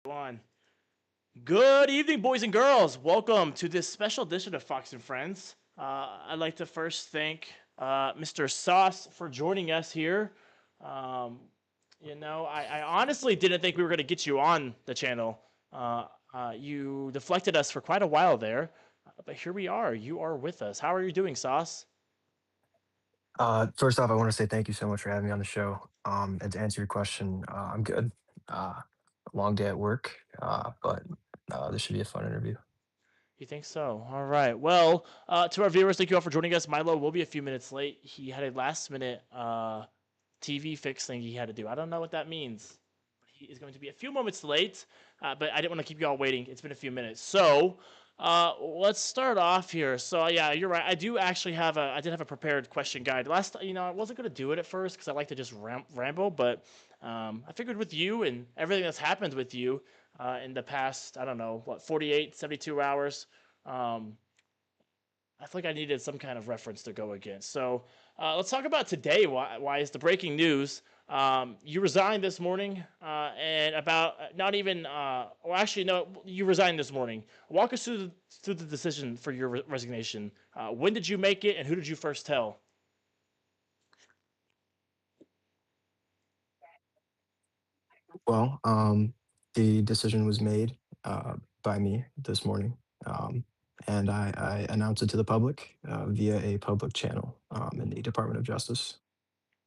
On. Good evening, boys and girls. Welcome to this special edition of Fox and Friends. I'd like to first thank Mr. Sauce for joining us here. Um, I honestly didn't think we were going to get you on the channel. You deflected us for quite a while there, but here we are. You are with us. How are you doing, Sauce? First off, I want to say thank you so much for having me on the show. And to answer your question, I'm good. Uh, Long day at work, but this should be a fun interview. You think so? All right. Well, to our viewers, thank you all for joining us. Milo will be a few minutes late. He had a last minute TV fix thing he had to do. I don't know what that means. He is going to be a few moments late, but I didn't want to keep you all waiting. It's been a few minutes. So let's start off here. So yeah, you're right. I did have a prepared question guide. I wasn't going to do it at first because I like to just ramble, but I figured with you and everything that's happened with you in the past, I don't know, 48, 72 hours, um, I feel like I needed some kind of reference to go against. So let's talk about today. Why is the breaking news? You resigned this morning, and about not even, or actually, no, you resigned this morning. Walk us through the decision for your resignation. When did you make it, and who did you first tell? Well, the decision was made by me this morning, and I announced it to the public via a public channel in the Department of Justice.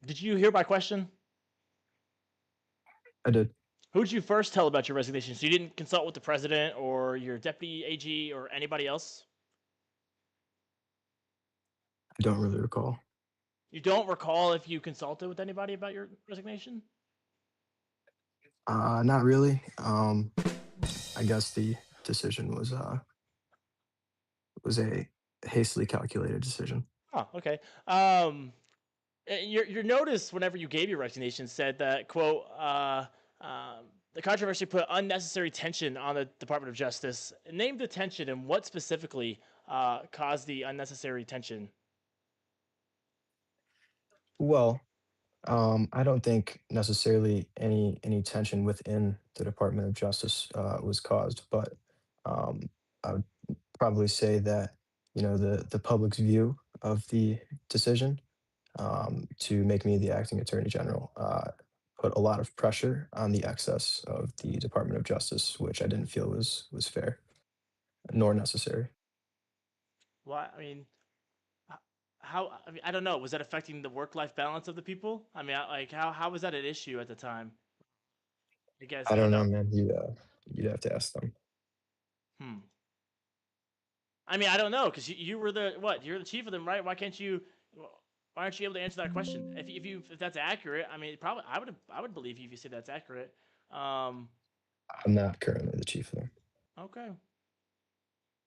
Did you hear my question? I did. Who did you first tell about your resignation? So you didn't consult with the president or your deputy AG or anybody else? I don't really recall. You don't recall if you consulted with anybody about your resignation? Not really. I guess the decision was a hastily calculated decision. Oh, okay. Your notice whenever you gave your resignation said that quote the controversy put unnecessary tension on the Department of Justice. Name the tension and what specifically caused the unnecessary tension. Well, I don't think necessarily any tension within the Department of Justice was caused, but um, I would probably say that the public's view of the decision to make me the acting Attorney General put a lot of pressure on the excess of the Department of Justice, which I didn't feel was fair nor necessary. Why? I mean, how? I mean, I don't know. Was that affecting the work-life balance of the people? I mean, like how was that an issue at the time? I guess I I don't don't know, know. man. You'd have to ask them. Hmm. I mean, I don't know because you were the what? You're the chief of them, right? Why can't you? Why aren't you able to answer that question? If that's accurate, I mean, probably I would believe you if you say that's accurate. Um, I'm not currently the chief of them. okay.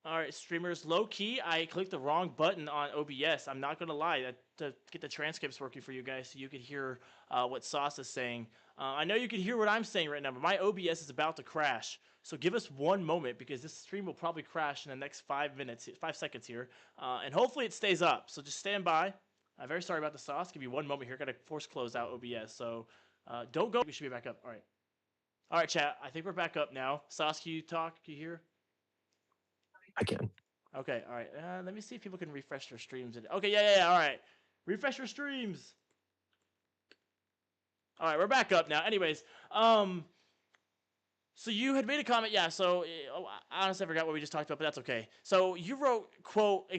All right, streamers. Low key, I clicked the wrong button on OBS. I'm not gonna lie. To get the transcripts working for you guys, so you could hear what Sauce is saying. I know you can hear what I'm saying right now, but my OBS is about to crash. So give us one moment because this stream will probably crash in the next 5 minutes, 5 seconds here, and hopefully it stays up. So just stand by. I'm very sorry about the Sauce. Give me one moment here. Gotta force close out OBS. So don't go. We should be back up. All right, chat. I think we're back up now. Sauce, can you talk? Can you hear? I can. Okay, all right. Let me see if people can refresh their streams. Okay, yeah. All right, refresh your streams. All right, we're back up now. Anyways, so you had made a comment, yeah. So I honestly forgot what we just talked about, but that's okay. So you wrote quote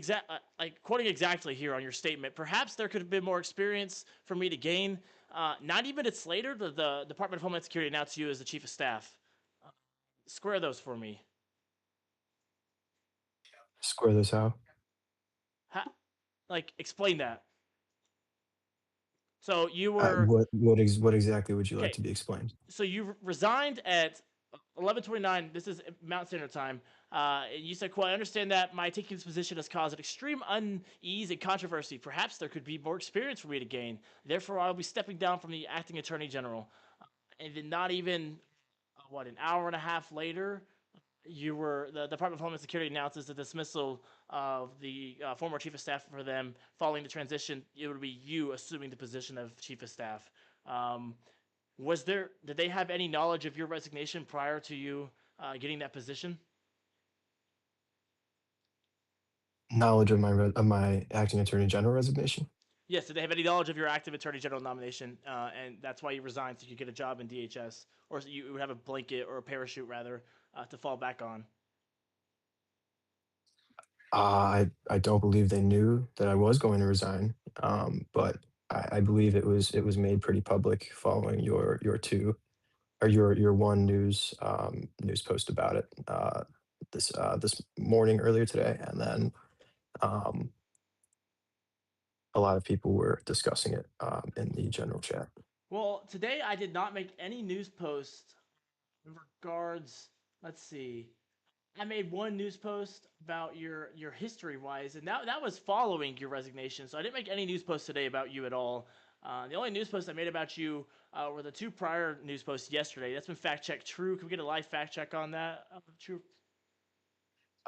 like quoting exactly here on your statement. Perhaps there could have been more experience for me to gain. 90 minutes later, the Department of Homeland Security announced you as the chief of staff. Uh, Square those for me. Square this out. Ha- like explain that. So you were What exactly would you like okay. to be explained? So you resigned at 11:29. This is Mountain Standard Time. And you said, "quote I understand that my taking this position has caused an extreme unease and controversy. Perhaps there could be more experience for me to gain. Therefore, I'll be stepping down from the acting attorney general." And then, not even an hour and a half later, the Department of Homeland Security announces the dismissal of the former chief of staff for them. Following the transition, it would be you assuming the position of chief of staff. Um, Did they have any knowledge of your resignation prior to you getting that position? Knowledge of my acting attorney general resignation. Yes, did they have any knowledge of your active attorney general nomination, and that's why you resigned so you could get a job in DHS, or so you would have a blanket or a parachute rather to fall back on? I don't believe they knew that I was going to resign, but I believe it was made pretty public following your two or your one news post about it this morning earlier today, and then um, a lot of people were discussing it in the general chat. Well, today I did not make any news posts in regards. Let's see. I made one news post about your history wise, and that was following your resignation. So I didn't make any news posts today about you at all. The only news posts I made about you were the two prior news posts yesterday. That's been fact checked true. Can we get a live fact check on that? True.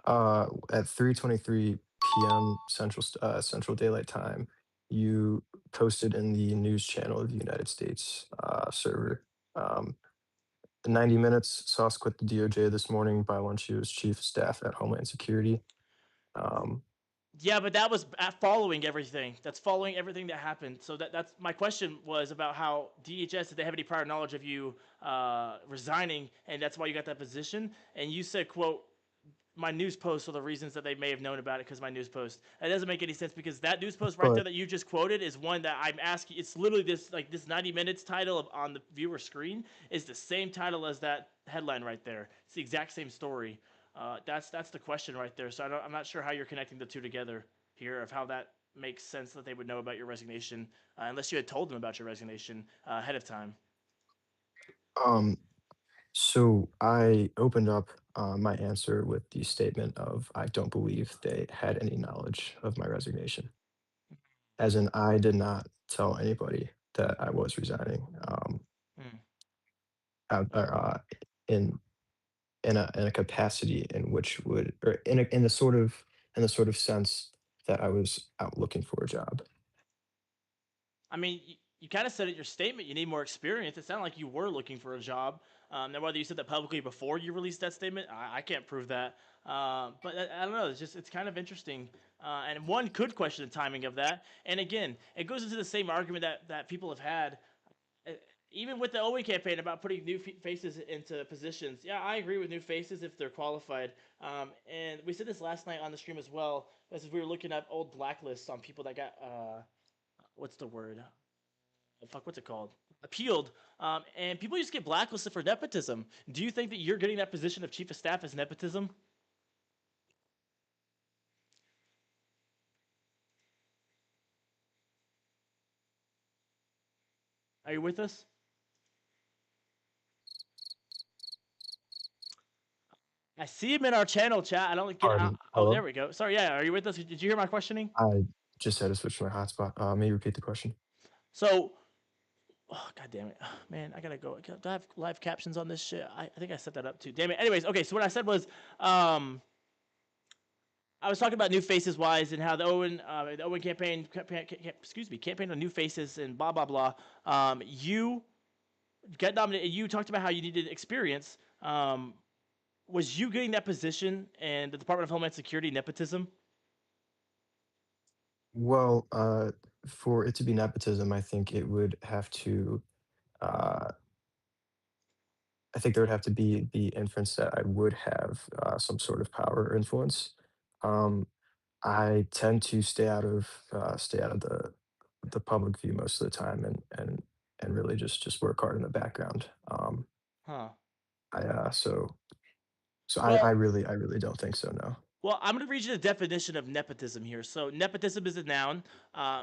At 3:23 p.m. Central Daylight Time, you posted in the news channel of the United States server. Um, in 90 minutes, Sauce quit the DOJ this morning by when she was chief of staff at Homeland Security. Um, Yeah, but that was following everything. That's following everything that happened. So that's my question was about how DHS, did they have any prior knowledge of you resigning, and that's why you got that position? And you said, "quote My news posts are the reasons that they may have known about it because my news post." That doesn't make any sense because that news post right there but that you just quoted is one that I'm asking. It's literally this 90 minutes title on the viewer screen is the same title as that headline right there. It's the exact same story. That's the question right there. So I'm not sure how you're connecting the two together here of how that makes sense that they would know about your resignation unless you had told them about your resignation ahead of time. um, so I opened up my answer with the statement of I don't believe they had any knowledge of my resignation, as in I did not tell anybody that I was resigning. Hmm. Or, in in a capacity in which would or in the sort of sense that I was out looking for a job. I mean, you kind of said it in your statement. You need more experience. It sounded like you were looking for a job. Now, whether you said that publicly before you released that statement, I can't prove that. But I don't know. It's kind of interesting. And one could question the timing of that. And again, it goes into the same argument that people have had, uh, even with the Owen campaign about putting new faces into positions. Yeah, I agree with new faces if they're qualified. And we said this last night on the stream as well, as we were looking up old blacklists on people that got what's the word? Fuck, what's it called? Appealed. And people just get blacklisted for nepotism. Do you think that you're getting that position of chief of staff as nepotism? Are you with us? I see him in our channel chat. I don't get. Pardon. Oh, there Hello? we go. Sorry. Yeah. Are you with us? Did you hear my questioning? I just had to switch to my hotspot. May you repeat the question? So, oh, god damn it, man, I gotta go. Do I have live captions on this shit? I think I set that up too. Damn it. Anyways, okay. So what I said was, I was talking about new faces wise and how the Owen campaign on new faces and blah blah blah. You got nominated. You talked about how you needed experience. Was you getting that position and the Department of Homeland Security nepotism? Well, for it to be nepotism, uh, I think there would have to be the inference that I would have some sort of power or influence. Um, I tend to stay out of the public view most of the time, and really just work hard in the background. Huh. I so so I Well, really I really don't think so. No. Well, I'm going to read you the definition of nepotism here. So, nepotism is a noun.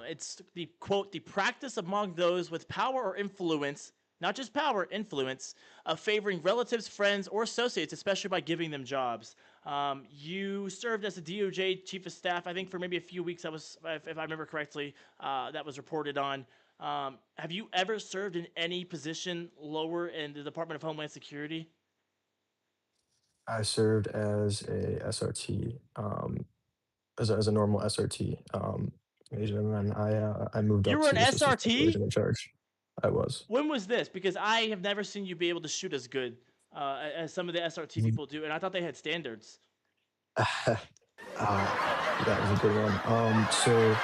It's the quote, the practice among those with power or influence, not just power, influence, of favoring relatives, friends, or associates, especially by giving them jobs. You served as a DOJ chief of staff, I think, for maybe a few weeks. That was, if I remember correctly, that was reported on. Have you ever served in any position lower in the Department of Homeland Security? I served as a SRT, as a normal SRT agent, and then I moved You up were an to assistant special SRT? agent in charge. I was. When was this? Because I have never seen you be able to shoot as good as some of the SRT Mm. people do, and I thought they had standards. That was a good one. So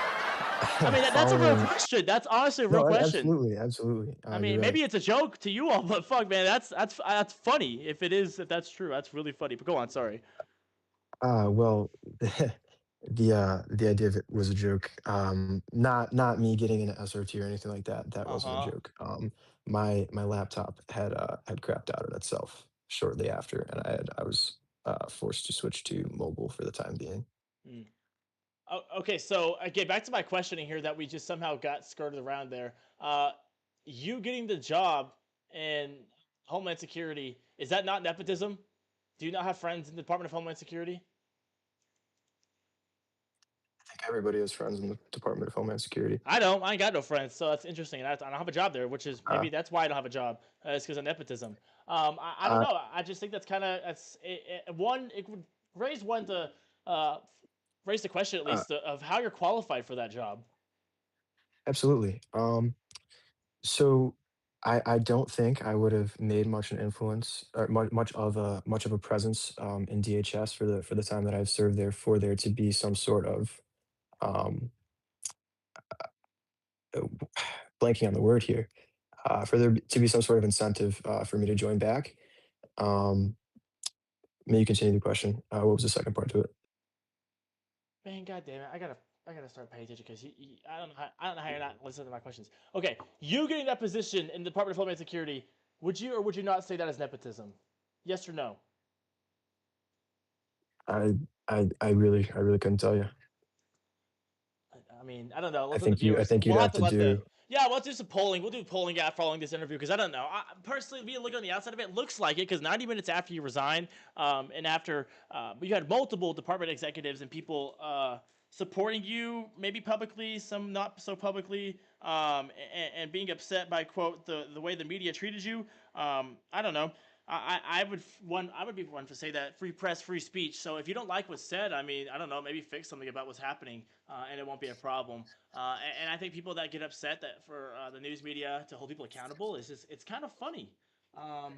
I mean, that's a real following. question. That's honestly a real No, question. absolutely, absolutely. I You're mean, right. maybe it's a joke to you all, but fuck, man, that's funny. If it is, if that's true, that's really funny. But go on, sorry. Well, the idea of it was a joke. Not me getting into SRT or anything like that. That Uh wasn't a huh. joke. My laptop had crapped out on itself shortly after, and I was forced to switch to mobile for the time being. Mm. Oh, okay, so again, back to my questioning here that we just somehow got skirted around there. You getting the job in Homeland Security, is that not nepotism? Do you not have friends in the Department of Homeland Security? I think everybody has friends in the Department of Homeland Security. I don't. I ain't got no friends, so that's interesting. And I don't have a job there, which is Uh, maybe that's why I don't have a job. It's because of nepotism. I don't uh, know. I just think that's kind of one. It would raise one to uh, raise the question at uh, least of how you're qualified for that job. Absolutely. So I don't think I would have made much an influence or much of a presence in DHS for the time that I've served there for there to be some sort of um, uh, blanking on the word here, for there to be some sort of incentive for me to join back. Um, May you continue the question? What was the second part to it? Man, goddamn it! I gotta start paying attention because I don't know how you're not listening to my questions. Okay, you getting that position in the Department of Homeland Security, would you or would you not say that is nepotism? Yes or no? I I really couldn't tell you. I mean, I don't know. I Let's let the think you I viewers. think you'd We'll have have to to let the. do. Yeah, let's do some polling. We'll do polling following this interview because I don't know. Personally, being looking on the outside of it, looks like it because 90 minutes after you resigned, and after you had multiple department executives and people supporting you, maybe publicly, some not so publicly, and being upset by quote the way the media treated you. I don't know. I would be one to say that free press, free speech. So if you don't like what's said, I mean, I don't know, maybe fix something about what's happening, and it won't be a problem. And I think people that get upset that for the news media to hold people accountable is just it's kind of funny. Um,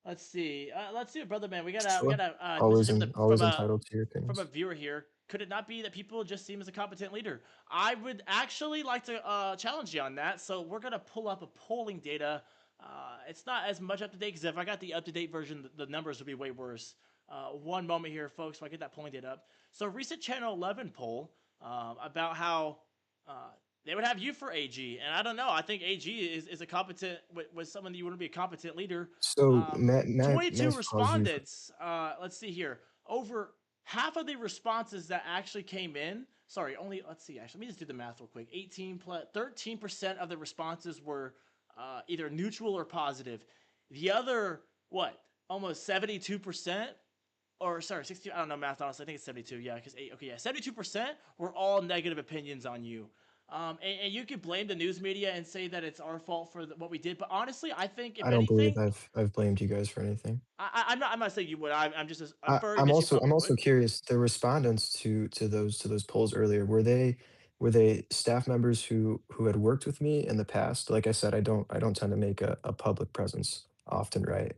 let's see. Let's see, brother man. We got Sure. a message Always entitled to your from a opinions. viewer here. Could it not be that people just see him as a competent leader? I would actually like to challenge you on that. So we're gonna pull up a polling data. It's not as much up to date because if I got the up to date version, the numbers would be way worse. One moment here, folks, while I get that polling data up. So recent Channel 11 poll about how uh, they would have you for AG, and I don't know. I think AG is a competent was someone that you want to be a competent leader. So, Um, may I 22 pause you for. respondents. Let's see here. Over half of the responses that actually came in. Sorry, only let's see. Actually, let me just do the math real quick. 18 plus 13% of the responses were either neutral or positive. The other what? Almost 72%, or sorry, 60. I don't know math honestly. I think it's 72. Yeah, because okay, yeah, 72% were all negative opinions on you. And you could blame the news media and say that it's our fault for what we did, but honestly, I think if I don't believe anything, I've blamed you guys for anything. I'm not saying you would. I'm just inferring that you I'm probably also would. curious, the respondents to those polls earlier, were they staff members who had worked with me in the past? Like I said, I don't tend to make a public presence often, right?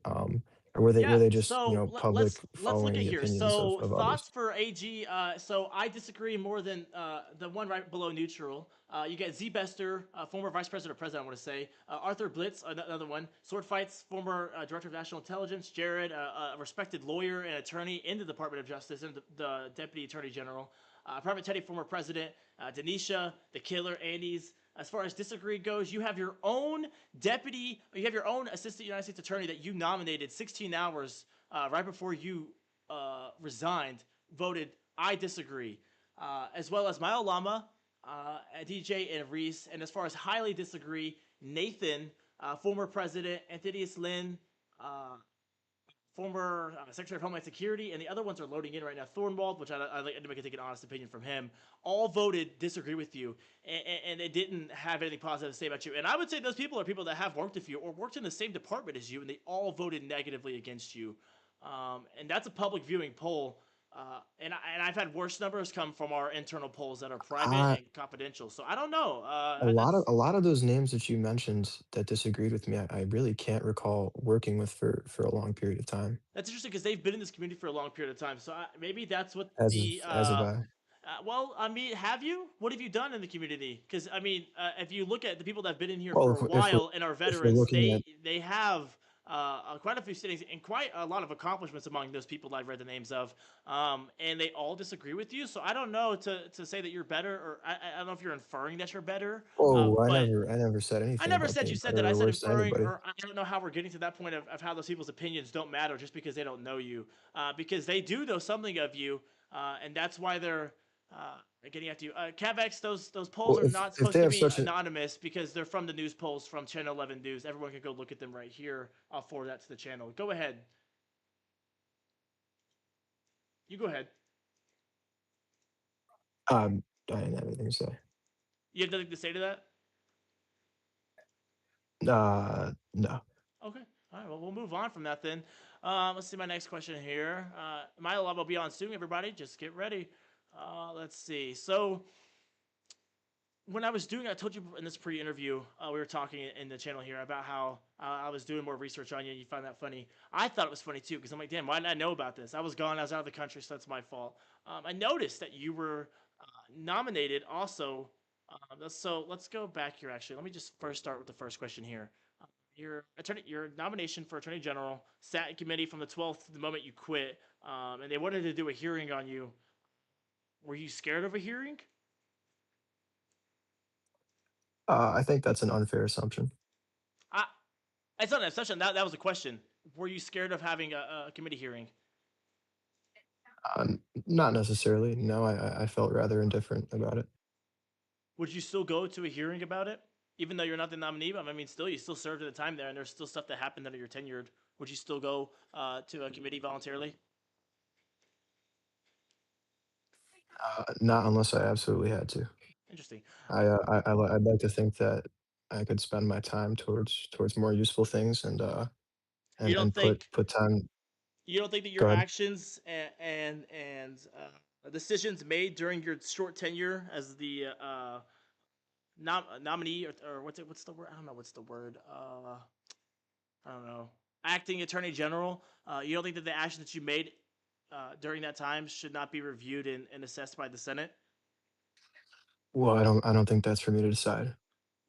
Or were Yeah, they just, so public let's look following at the here. opinions So of thoughts others? for AG. So I disagree more than the one right below neutral. You get Z Bester, former vice president or president, I want to say. Arthur Blitz, another one. Sword Fights, former director of national intelligence. Jared, a respected lawyer and attorney in the Department of Justice and the deputy attorney general. Private Teddy, former president. Denisha, the killer, Andes. As far as disagree goes, you have your own you have your own assistant United States attorney that you nominated 16 hours right before you resigned, voted, I disagree. As well as MYLOQ, DJ, and Reese. And as far as highly disagree, Nathan, former president, Anthony Lynn, uh, former Secretary of Homeland Security, and the other ones are loading in right now. Thornwald, which I like anybody can take an honest opinion from him, all voted disagree with you, and they didn't have anything positive to say about you. And I would say those people are people that have worked with you or worked in the same department as you, and they all voted negatively against you. And that's a public viewing poll. And I've had worse numbers come from our internal polls that are private I and confidential. So I don't know. a That's lot of those names that you mentioned that disagreed with me, I really can't recall working with for a long period of time. That's interesting because they've been in this community for a long period of time. So maybe that's what the. As of I. Well, I mean, have you? What have you done in the community? Because I mean, if you look at the people that have been in here Well, for a while and are if we're veterans, looking at they have quite a few sittings and quite a lot of accomplishments among those people that I've read the names of. And they all disagree with you. So I don't know to say that you're better, or I don't know if you're inferring that you're better. oh, But I never said I anything never about said you being said that. better I or said worse than inferring, anybody. or I don't know how we're getting to that point of how those people's opinions don't matter just because they don't know you, because they do know something of you, and that's why they're getting after you. Cavex, those polls Well, are not if supposed they to have be such a anonymous because they're from the news polls from Channel 11 News. Everyone can go look at them right here. I'll forward that to the channel. Go ahead. You go ahead. I didn't have anything to say. You have nothing to say to that? No. Okay. All right. Well, we'll move on from that then. Let's see my next question here. My love will be on soon, everybody. Just get ready. Let's see. So when I was doing, I told you in this pre-interview, we were talking in the channel here about how I was doing more research on you. And you found that funny. I thought it was funny too because I'm like, damn, why didn't I know about this? I was gone. I was out of the country, so that's my fault. I noticed that you were nominated also. So let's go back here. Actually, let me just first start with the first question here. Your nomination for attorney general sat in committee from the 12th to the moment you quit, and they wanted to do a hearing on you. Were you scared of a hearing? I think that's an unfair assumption. I, it's not an assumption. That was a question. Were you scared of having a committee hearing? Not necessarily. No, I felt rather indifferent about it. Would you still go to a hearing about it, even though you're not the nominee? I mean, still, you still served at the time there, and there's still stuff that happened under your tenured. Would you still go to a committee voluntarily? Not unless I absolutely had to. Interesting. I'd like to think that I could spend my time towards more useful things You don't and think put time. you don't think that Go your ahead. actions and decisions made during your short tenure as the nominee, or what's the word? I don't know what's the word. I don't know. Acting Attorney General. You don't think that the actions that you made during that time should not be reviewed and assessed by the Senate? Well, I don't think that's for me to decide.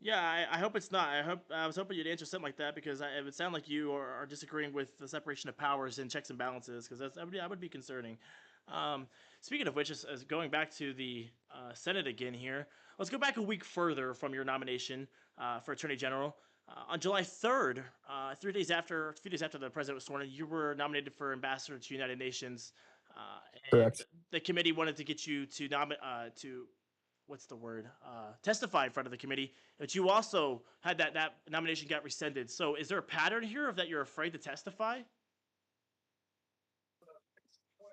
Yeah, I hope it's not. I was hoping you'd answer something like that because it would sound like you are disagreeing with the separation of powers and checks and balances because that would be concerning. Um, Speaking of which, is going back to the Senate again here. Let's go back a week further from your nomination for Attorney General. On July 3rd, 3 days after, a few days after the president was sworn in, you were nominated for ambassador to the United Nations, and Correct. the committee wanted to get you to what's the word testify in front of the committee, but you also had that nomination got rescinded. So is there a pattern here of that you're afraid to testify?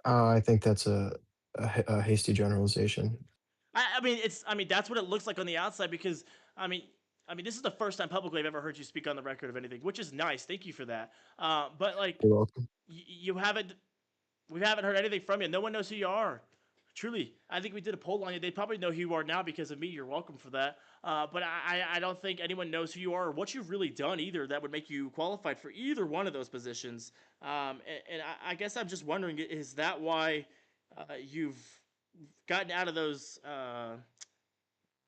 I think that's a hasty generalization. I mean that's what it looks like on the outside because I mean this is the first time publicly I've ever heard you speak on the record of anything, which is nice. Thank you for that. But like You're welcome. you haven't we haven't heard anything from you. No one knows who you are. Truly, I think we did a poll on you. They probably know who you are now because of me. You're welcome for that. But I don't think anyone knows who you are or what you've really done either that would make you qualified for either one of those positions. And I guess I'm just wondering, is that why you've gotten out of those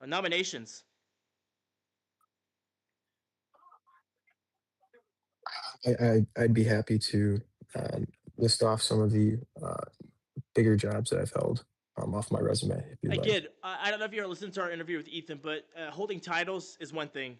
nominations? I'd be happy to list off some of the bigger jobs that I've held off my resume if you'd like. Again, I don't know if you're listening to our interview with Ethan, but holding titles is one thing.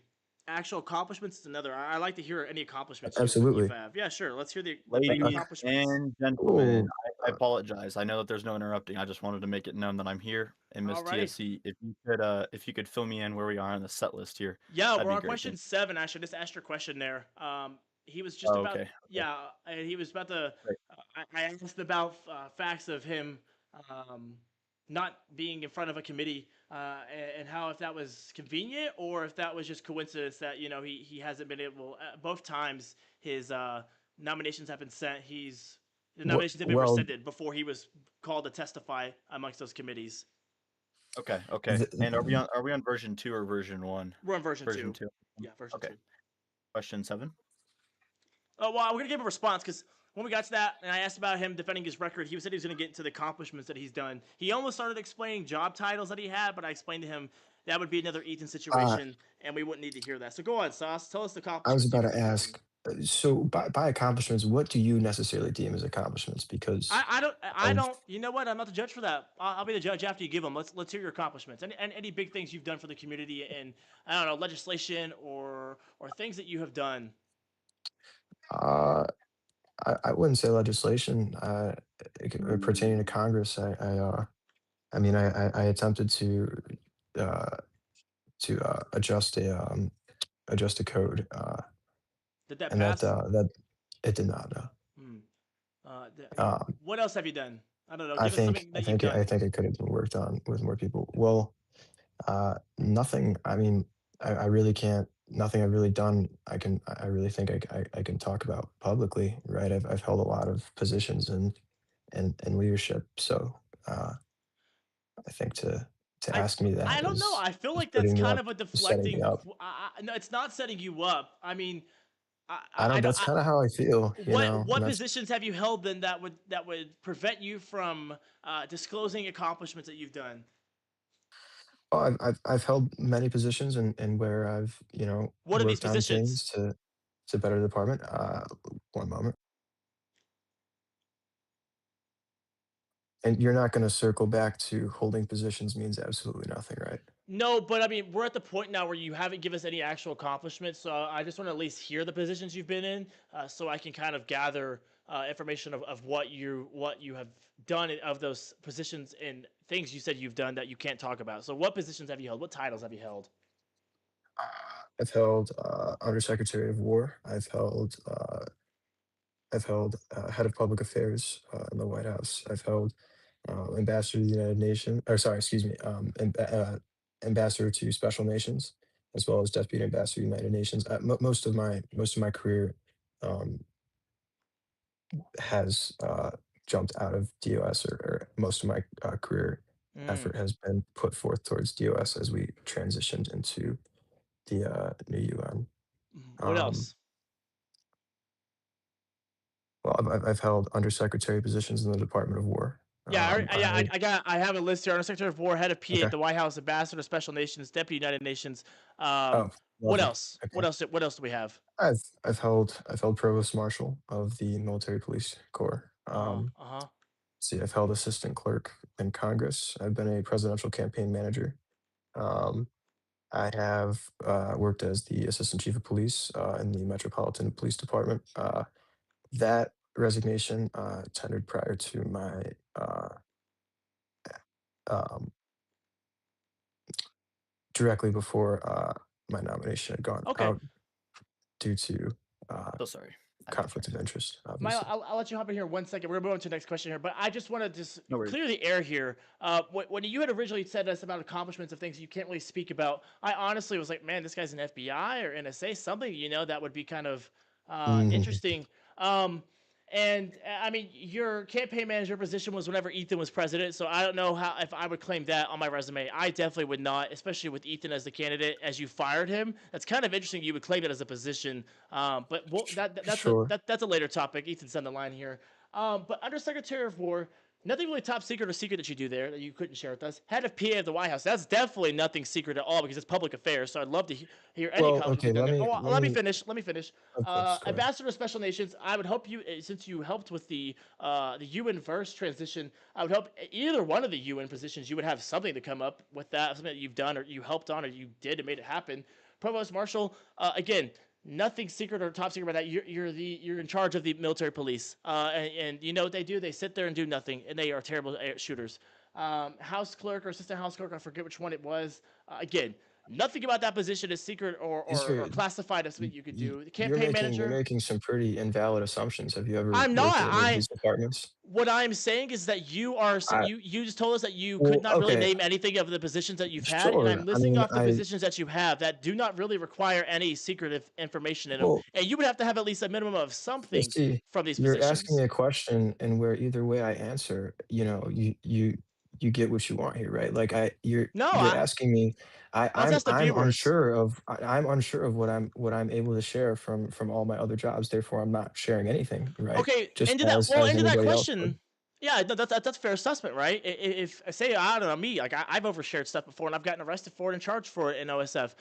Actual accomplishments is another. I like to hear any accomplishments you've Absolutely. had. Yeah, sure. Let's hear the Uh, Ladies accomplishments. and gentlemen, oh, I apologize. I know that there's no interrupting. I just wanted to make it known that I'm here. And Miss Alrighty. TSC, if you could fill me in where we are on the set list here, Yeah, that'd we're be on great. question 7. Actually, just asked your question there. He was just Oh, about okay. yeah, and he was about to. Great. I asked about facts of him um, not being in front of a committee and how if that was convenient or if that was just coincidence that he hasn't been able. Both times his nominations have been sent. He's The nominations have been well, rescinded before he was called to testify amongst those committees. Okay. And are we on version 2 or version 1? We're on version 2. 2. Yeah, version Okay. 2. Question 7. Oh, well, we're going to give a response because when we got to that and I asked about him defending his record, he said he was going to get into the accomplishments that he's done. He almost started explaining job titles that he had, but I explained to him that would be another Ethan situation and we wouldn't need to hear that. So go on, Sauce. Tell us the I was accomplishments about you've to done. ask, so by accomplishments, what do you necessarily deem as accomplishments? Because I of don't. You know what? I'm not the judge for that. I'll be the judge after you give them. Let's hear your accomplishments and any big things you've done for the community and I don't know legislation or things that you have done. uh, I wouldn't say legislation pertaining to Congress. I mean, I attempted uh, to adjust a code, Did that and pass? that it did not. No. Hmm. Um, What else have you done? I don't know. I Give us think something I that you've think I done. think it could have been worked on with more people. Well, nothing. I mean, I really can't. Nothing I've really done. I really think I can talk about publicly. Right. I've held a lot of positions in leadership. So I think to I ask me that I don't know. I feel is like that's putting me kind up, of a setting me deflecting. up. No, it's not setting you up. I mean, I don't. That's kind of how I feel. And what that's. positions have you held then that would prevent you from disclosing accomplishments that you've done? Oh, I've held many positions and where I've What are these worked on positions? things to better the department. One moment. And you're not going to circle back to holding positions means absolutely nothing, right? No, but I mean, we're at the point now where you haven't given us any actual accomplishments. So I just want to at least hear the positions you've been in, so I can kind of gather information of what you have done of those positions and things you said you've done that you can't talk about. So what positions have you held? What titles have you held? I've held Undersecretary of War. I've held Head of Public Affairs in the White House. I've held Ambassador to the United Nations, or sorry, excuse me, Ambassador to Special Nations, as well as Deputy Ambassador to the United Nations. Most of my career um, has jumped out of DOS, or most of my career Mm. effort has been put forth towards DOS as we transitioned into the new UN. What Um, else? well, I've held undersecretary positions in the Department of War. Yeah, I have a list here. Undersecretary of War, head of PA Okay. at the White House, ambassador to Special Nations, deputy United Nations. Oh, What lovely. else? Okay. What else do we have? I've held provost marshal of the military police corps. Uh huh. See, I've held assistant clerk in Congress. I've been a presidential campaign manager. Um, I have worked as the assistant chief of police in the Metropolitan Police Department. That resignation tendered prior to my um, directly before my nomination had gone Okay. out due to So sorry. I conflict of digress. interest, Milo, obviously. I'll let you hop in here 1 second. We're gonna move on to the next question here, but I just want to just No worries. clear the air here. When you had originally said us about accomplishments of things you can't really speak about, I honestly was like, man, this guy's an FBI or NSA, something that would be kind of Mhm. interesting. And I mean, your campaign manager position was whenever Ethan was president, so I don't know how if I would claim that on my resume. I definitely would not, especially with Ethan as the candidate. As you fired him, that's kind of interesting. You would claim it as a position, but Sure. that's a later topic. Ethan's on the line here. But Undersecretary of War, nothing really top secret or secret that you do there that you couldn't share with us. Head of PA of the White House, that's definitely nothing secret at all because it's public affairs. So I'd love to hear any Well, accomplishments okay. you've done Let there. me Oh, let let me me. finish. Let me finish. Of course, go ahead. Ambassador to Special Nations, I would hope you, since you helped with the UN verse transition, I would hope either one of the UN positions you would have something to come up with that, something that you've done or you helped on or you did and made it happen. Provost Marshal, again, nothing secret or top secret about that. You're in charge of the military police, and you know what they do? They sit there and do nothing, and they are terrible shooters. House clerk or assistant house clerk, I forget which one it was. Again, Nothing about that position is secret These or are classified as something you could do. The you're campaign you're manager. making some pretty invalid assumptions. Have you ever I'm not. worked in any of these departments? What I'm saying is that I you just told us that you could well, not really okay, name anything of the positions that you've had, and I'm sure. I listing mean, off the positions that you have that do not really require any secretive information in them, well, and you would have to have at least a minimum of well, something see, from these you're asking me positions. a question, and where either way I answer, you get what you want here, right? Like No, you're asking me, let's ask the viewers. I'm unsure of what I'm able to share from all my other jobs. Therefore, I'm not sharing anything, right? Okay, Just into that. Well, as into that anybody else would. question. Yeah, no, that's fair assessment, right? If say I don't know me, like I've overshared stuff before, and I've gotten arrested for it and charged for it in OSF.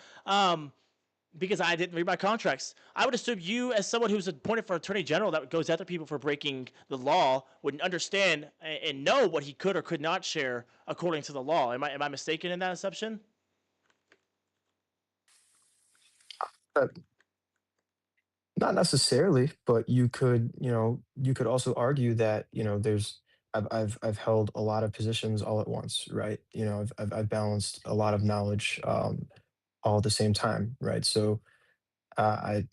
Because I didn't read my contracts. I would assume you, as someone who's appointed for attorney general that goes after people for breaking the law, would understand and know what he could or could not share according to the law. Am I mistaken in that assumption? Uh, Not necessarily, but you could also argue that, I've held a lot of positions all at once, right? I've balanced a lot of knowledge all at the same time, right? So I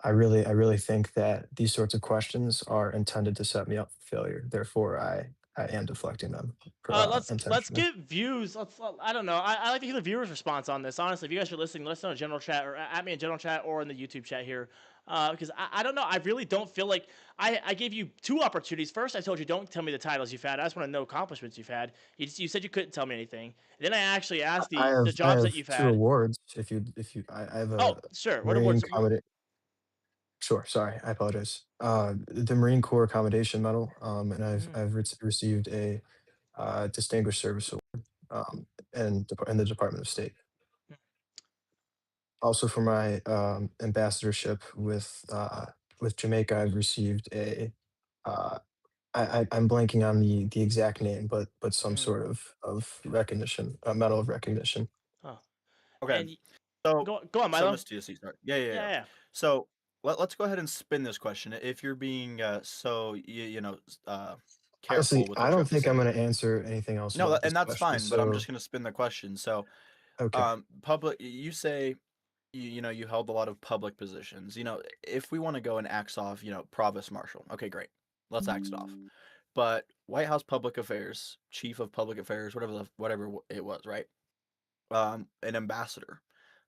I really think that these sorts of questions are intended to set me up for failure. Therefore, I am deflecting them Let's intentionally. get views. I don't know. I like to hear the viewers' response on this. Honestly, if you guys are listening, let us know in general chat or at me in general chat or in the YouTube chat here. Because I don't know. I really don't feel like I gave you two opportunities. First, I told you don't tell me the titles you've had. I just want to know accomplishments you've had. You said you couldn't tell me anything. Then I actually asked the I jobs that have you've two had. awards. I have Oh, a sure. What Marine awards? Commodity. Sure, sorry, I apologize. The Marine Corps Commendation Medal, and Mhm. I've received a Distinguished Service Award, in the Department of State. Also, for my ambassadorship with Jamaica, I've received a uh, I'm blanking on the exact name, but some Mhm. sort of recognition, a medal of recognition. Huh. Okay. And So, go on, so Milo. Miss TSC, sorry. Yeah. Yeah, yeah. So let's go ahead and spin this question. If you're being Honestly, careful with I what you don't have to think I'm say. gonna answer anything else No, about this and that's question, fine. But I'm so just gonna spin the question. So, okay. public. You say you held a lot of public positions. If we want to go and axe off, provost marshal. Okay, great. Let's axe it off. But White House Public Affairs, Chief of Public Affairs, whatever it was, right? An ambassador.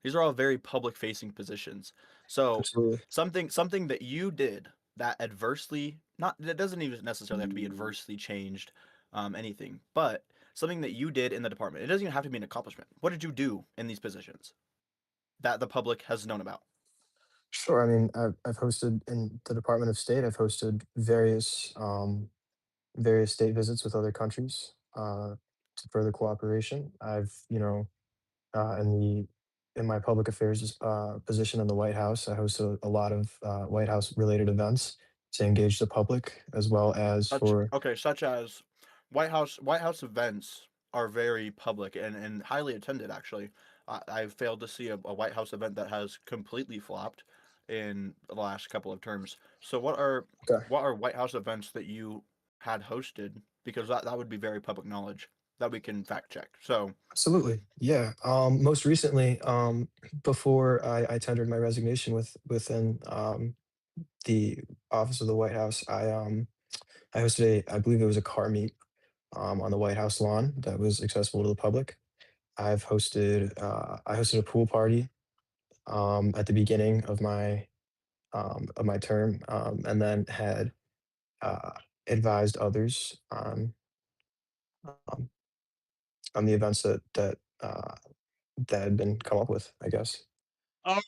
These are all very public facing positions. So Absolutely. something that you did that adversely not that doesn't even necessarily have to be adversely changed anything, but something that you did in the department. It doesn't even have to be an accomplishment. What did you do in these positions that the public has known about? Sure. I mean, I've hosted in the Department of State. I've hosted various state visits with other countries to further cooperation. In my public affairs position in the White House, I host a lot of White House related events to engage the public as well as for. Such as White House events are very public and highly attended. Actually, I've failed to see a White House event that has completely flopped in the last couple of terms. So Okay. what are White House events that you had hosted? Because that would be very public knowledge that we can fact check. So Absolutely. Yeah. Most recently, before I tendered my resignation within the office of the White House, I hosted I believe it was a car meet on the White House lawn that was accessible to the public. I hosted a pool party at the beginning of my term, and then had uh, advised others um, on the events that had been come up with, I guess. Oh,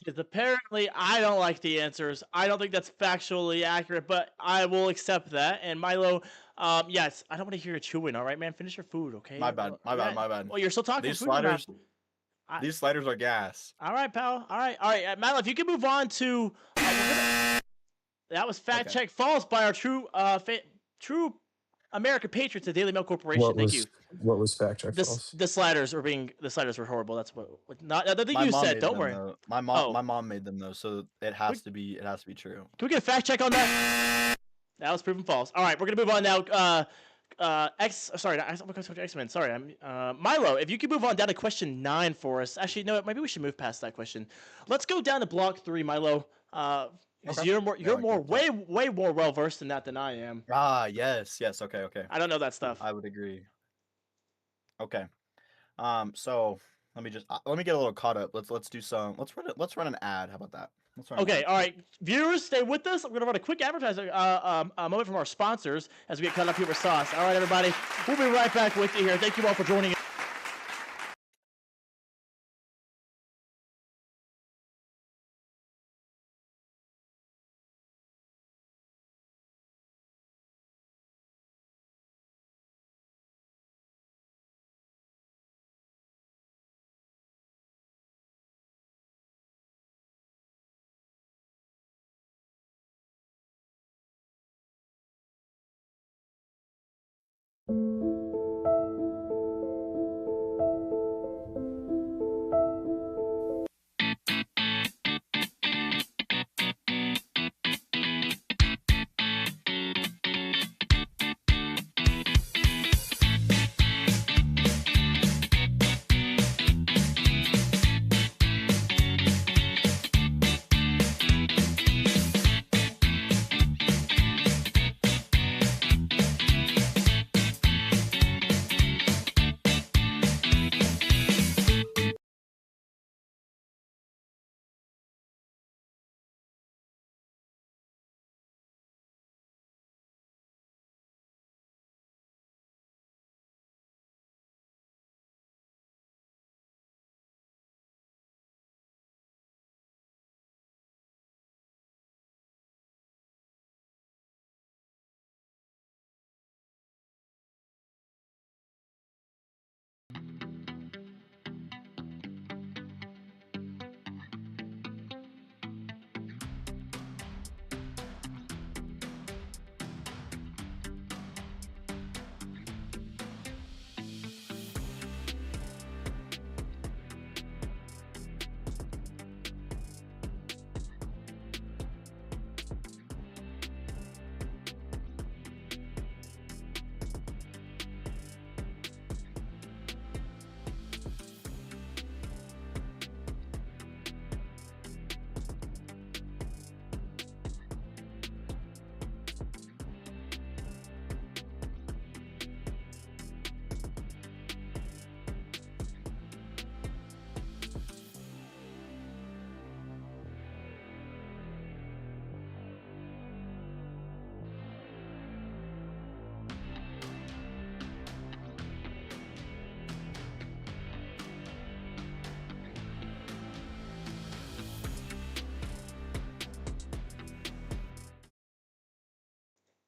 because apparently I don't like the answers. I don't think that's factually accurate, but I will accept that. And Milo, yes, I don't want to hear you chewing. All right, man, finish your food, okay? my bad, my Yeah. bad, my bad. Well, you're still talking These food in your mouth. sliders, I, these sliders are gas. all right, pal. All right, Milo. If you can move on to, that was fact Okay. check false by our true American patriots at Daily Mail Corporation. What Thank you. was fact check false? The sliders were horrible. That's what not nothing My you mom said. made Don't them worry. though. Oh, My mom made them though, so it we, has to be true. can we get a fact check on that? That was proven false. All right, we're gonna move on now. X-Men. Sorry, Milo. If you could move on down to question 9 for us. Actually, no, maybe we should move past that question. Let's go down to block 3, Milo. Because Okay. you're Yeah, I like that. way more well versed in that than I am. Yes. Okay. I don't know that stuff. I would agree. Okay. So let me get a little caught up. Let's do some. Let's run an ad. How about that? Let's run an Okay, ad. all right, viewers, stay with us. I'm gonna run a quick advertising moment from our sponsors as we get caught up here with Sauce. All right, everybody, we'll be right back with you here. Thank you all for joining us.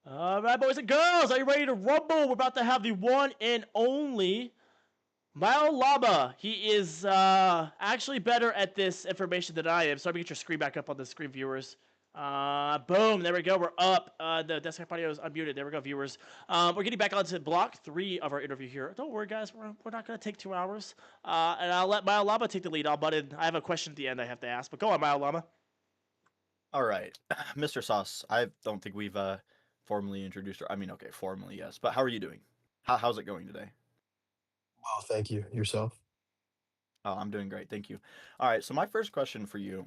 All right, boys and girls, are you ready to rumble? We're about to have the one and only MYLOQ. He is actually better at this information than I am. So let me get your screen back up on the screen, viewers. Boom, there we go. We're up. The desktop audio is unmuted. There we go, viewers. We're getting back onto block 3 of our interview here. Don't worry, guys. We're not going to take 2 hours. And I'll let MYLOQ take the lead. I have a question at the end I have to ask. But go on, MYLOQ. All right, Mr. Sauce. I don't think we've formally introduced her. I mean, okay, formally yes. But how are you doing? How's it going today? Well, thank you. Yourself? Oh, I'm doing great, thank you. All right, so my first question for you,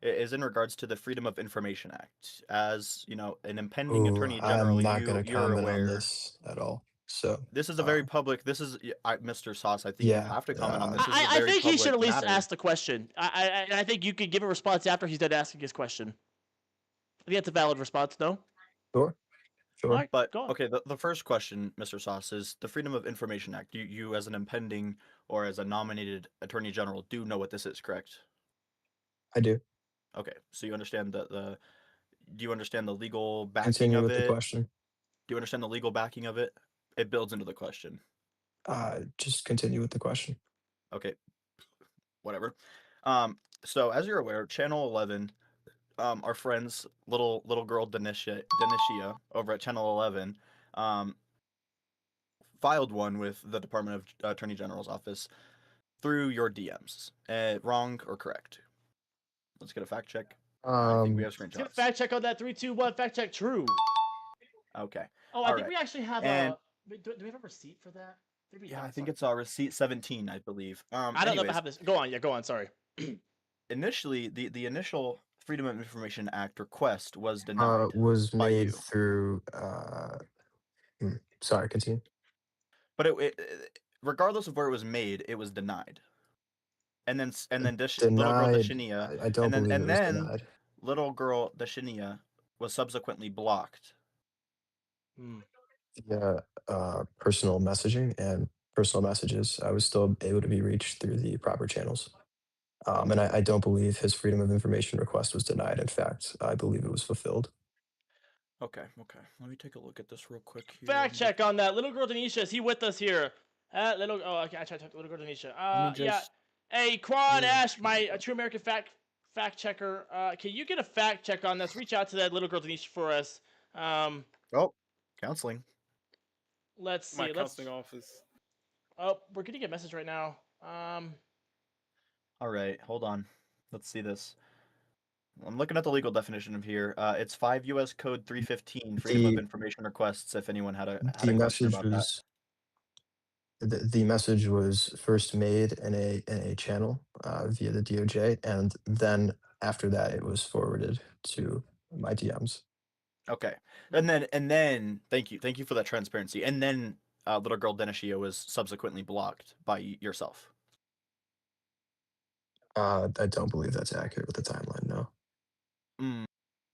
is in regards to the Freedom of Information Act. As you know, an impending Ooh, attorney I'm general, not going to you're comment on aware. this at all. So, This is a very public. This is Mr. Sauce. I think you yeah, have to comment on this. This is a I very think he should public at least matter. ask the question. I think you could give a response after he's done asking his question. I think that's a valid response, no? sure, All sure. right, But go on. okay, the first question, Mr. Sauce, is the Freedom of Information Act. You as an impending or as a nominated attorney general do know what this is, correct? I do. Okay, so you understand the do you understand the legal backing Continue of with the it? question. Do you understand the legal backing of it? It builds into the question. Just continue with the question. Okay, whatever. So as you're aware, Channel 11, our friends, little girl Denisha over at Channel 11, um, filed one with the Department of Attorney General's office through your DMs. Wrong or correct? Let's get a fact check. I think we have Let's get a screenshots. fact check on that. 3, 2, 1. Fact check true. Okay. Oh, I think Alright. we actually have And do we have a receipt for that? Maybe we yeah, I don't. think Sorry. it's receipt 17, I believe. I don't know if I Anyways, have this. Go on. Yeah, go on. Sorry. initially, the initial Freedom of Information Act request was denied Was by made you, through. Sorry, continue. but regardless of where it was made, it was denied. And then little girl Denied. Dashinia, I don't believe it and was then denied. little girl Dashinia was subsequently blocked. Hmm. Yeah, personal messaging and personal messages. I was still able to be reached through the proper channels. And I don't believe his freedom of information request was denied. In fact, I believe it was fulfilled. Okay. Let me take a look at this real quick here. Fact check on that. Little girl Denisha, is he with us here? Oh, okay. I tried to talk to little girl Denisha. Let me Yeah. just. Hey, Quad Where Ash, is my it? true American fact checker. Can you get a fact check on this? Reach out to that little girl Denisha for us. Oh, counseling. Let's see. My counseling office. Oh, we're getting a message right now. All right, hold on. Let's see this. I'm looking at the legal definition of here. It's 5 U.S. Code 315, Freedom of The Information Requests. If anyone had a the question message about that. was the message was first made in a channel via the DOJ, and then after that, it was forwarded to my DMs. Okay, and then thank you for that transparency. And then little girl Denishia was subsequently blocked by yourself. I don't believe that's accurate with the timeline. No.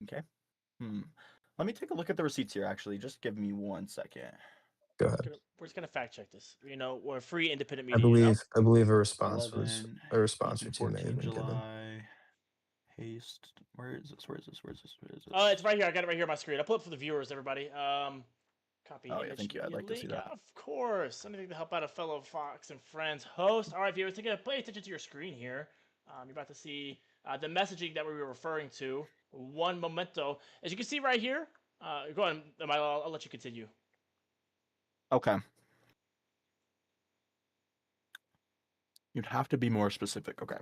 Okay. Let me take a look at the receipts here. Actually, just give me 1 second. Go ahead. We're just gonna fact check this. You know, we're a free independent I media. believe a response 11, or or two may 14 have been given. July. Haste. Where is this? Oh, it's right here. I got it right here on my screen. I'll pull it for the viewers, everybody. Copy Oh, yeah, image. thank you. I'd media like to see link. that. Of course. Anything to help out a fellow Fox and Friends host. All right, viewers, pay attention to your screen here. You're about to see the messaging that we were referring to. One momento. As you can see right here. Go on, Milo. I'll let you continue. Okay. You'd have to be more specific. Okay.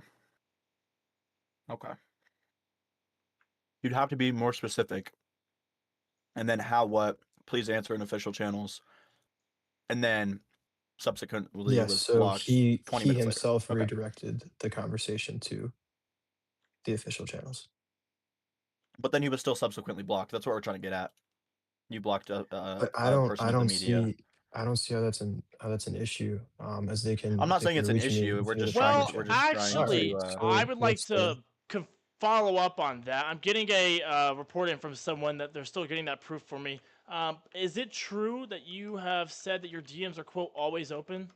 You'd have to be more specific. And then how, what, please answer in official channels. And then subsequently Yes. was So blocked 20 he minutes himself later. Okay. redirected the conversation to the official channels. But then he was still subsequently blocked. That's what we're trying to get at. You blocked a But person of the media. I don't see how that's an issue. As they can. I'm not they saying can it's an reach me issue. We're via the just proper trying. Well, We're channels. just trying actually, to. I would like let's, to follow up on that. I'm getting a report in from someone that they're still getting that proof for me. Is it true that you have said that your DMs are quote always open?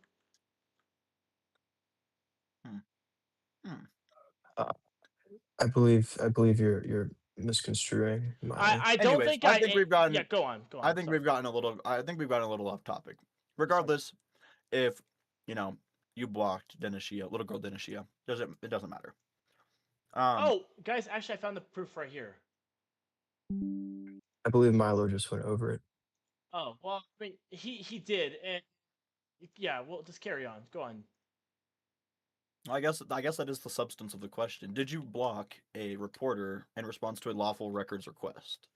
I believe you're misconstruing my. I don't Anyways, think I think we've gotten. Yeah, go on. I think Sorry. we've gotten a little. I think we've gotten a little off topic. Regardless, if you blocked Denishia, little girl Denishia, it doesn't matter. Oh, guys, actually, I found the proof right here. I believe Milo just went over it. Oh well, I mean, he did, and yeah, well, just carry on. Go on. I guess that is the substance of the question. Did you block a reporter in response to a lawful records request?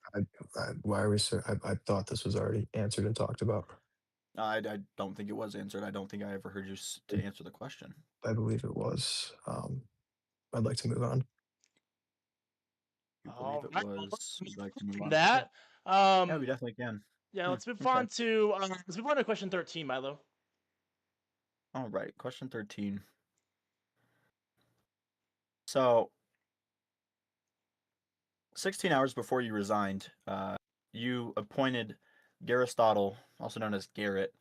Why are we so? I thought this was already answered and talked about. I don't think it was answered. I don't think I ever heard you to answer the question. I believe it was. I'd like to move on. You believe it was? You'd like to move on? That. Yeah, we definitely can. Yeah, let's move on to question 13, Milo. All right, question 13. So, 16 hours before you resigned, you appointed Aristotle, also known as Garrett,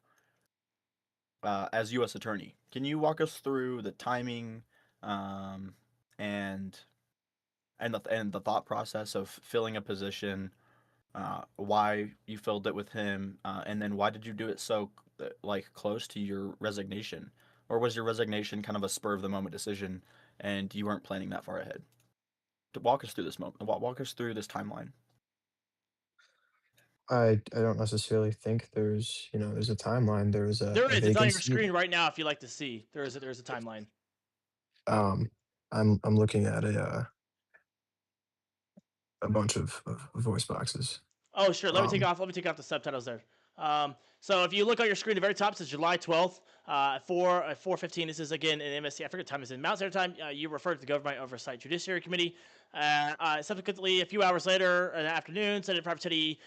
as U.S. Attorney. Can you walk us through the timing, and the thought process of filling a position, why you filled it with him, and then why did you do it so close to your resignation, or was your resignation kind of a spur of the moment decision and you weren't planning that far ahead? Walk us through this moment. Walk us through this timeline. I don't necessarily think there's a timeline. There is a There is. It's on your vacancy. screen right now. If you like to see, there's a timeline. I'm looking at a bunch of voice boxes. Oh sure. Let me take off the subtitles there. So if you look on your screen, the very top says July 12th, 4:15. This is again in MSC. I forget what time it's in Mountain Standard Time. You referred to the Government Oversight Judiciary Committee. Subsequently, a few hours later in the afternoon, Senate Private Committee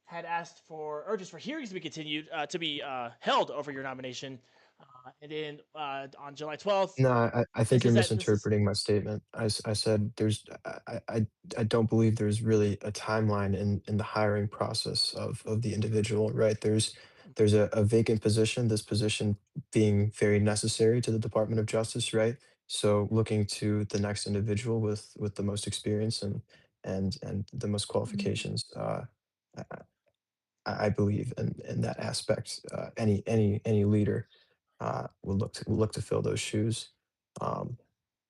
had asked for urges for hearings to be continued to be held over your nomination. And then on July 12th, No, I think this you're is that this is misinterpreting my statement. I said I don't believe there's really a timeline in the hiring process of the individual, right? There's a vacant position, this position being very necessary to the Department of Justice, right? So looking to the next individual with the most experience and the most qualifications. I, I believe in that aspect. Any leader will look to fill those shoes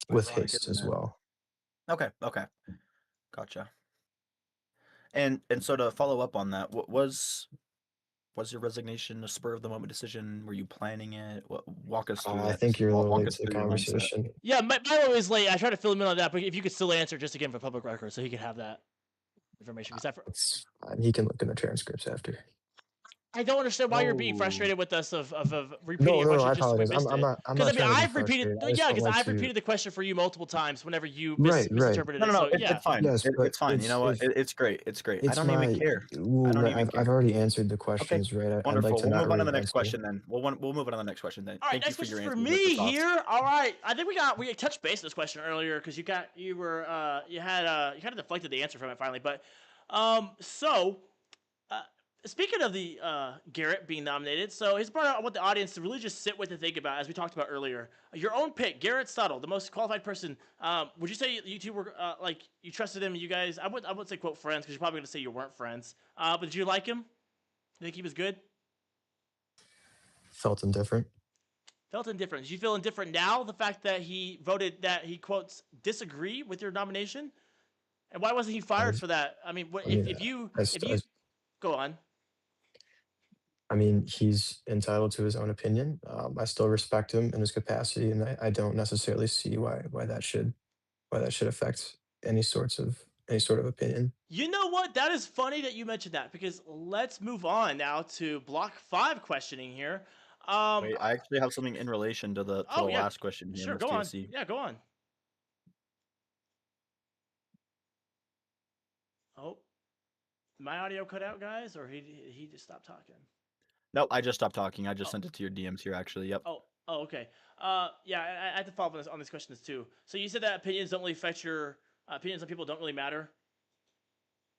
with Ironic, haste isn't as it? well. Okay, gotcha. And so to follow up on that, what was your resignation a spur of the moment decision? Were you planning it? Walk us through I that. think you're a little Walk late us to the through your mindset. conversation. yeah. Milo is late. I tried to fill him in on that, but if you could still answer just again for public record, so he could have that information. Because It's fine. He can look in the transcripts after. I don't understand why you're being Oh, frustrated with us of repeating No, a no, no. question I just so we apologize. missed it. I'm Because not I mean, trying to be I've repeated, frustrated. I just yeah, don't because like I've to. repeated the question for you multiple times whenever you Right, right. misinterpreted no, it. no, no. So yeah, It's fine. Yes, but It's fine. You know what? if It's great. It's great. I it's don't even my care. I well, don't right, even care. I've already answered the Okay, questions, right? I'd like wonderful. to We'll not move on to the next re-answer. question then. We'll move on to the next question then. all right, Thank you next for your question for answers and your me thoughts. here. All right, I think we touched base on this question earlier because you had you kind of deflected the answer from it finally, but so uh, speaking of the Garrett being nominated, so he's brought out I want the audience to really just sit with and think about, as we talked about earlier, your own pick, Garrett Stuttle, the most qualified person. Would you say you two were like you trusted him? You guys, I would say quote friends because you're probably gonna say you weren't friends. But did you like him? You think he was good? Felt indifferent. Felt indifferent. Did you feel indifferent now? The fact that he voted that he quotes disagree with your nomination, and why wasn't he fired I, for that? I mean, I mean, if you go on. I mean, he's entitled to his own opinion. I still respect him in his capacity, and I don't necessarily see why that should affect any sort of opinion. You know what? That is funny that you mentioned that because let's move on now to block 5 questioning here. Wait, I actually have something in relation to the oh yeah, last question here, sure, Miss go on. TSC. Yeah, go on. Oh, my audio cut out, guys, or he just stopped talking. Nope, I just stopped talking. I just Oh. sent it to your DMs here, actually. Yep. Oh, okay. Yeah, I have to follow up on these questions too. So you said that opinions don't really affect your opinions on people don't really matter.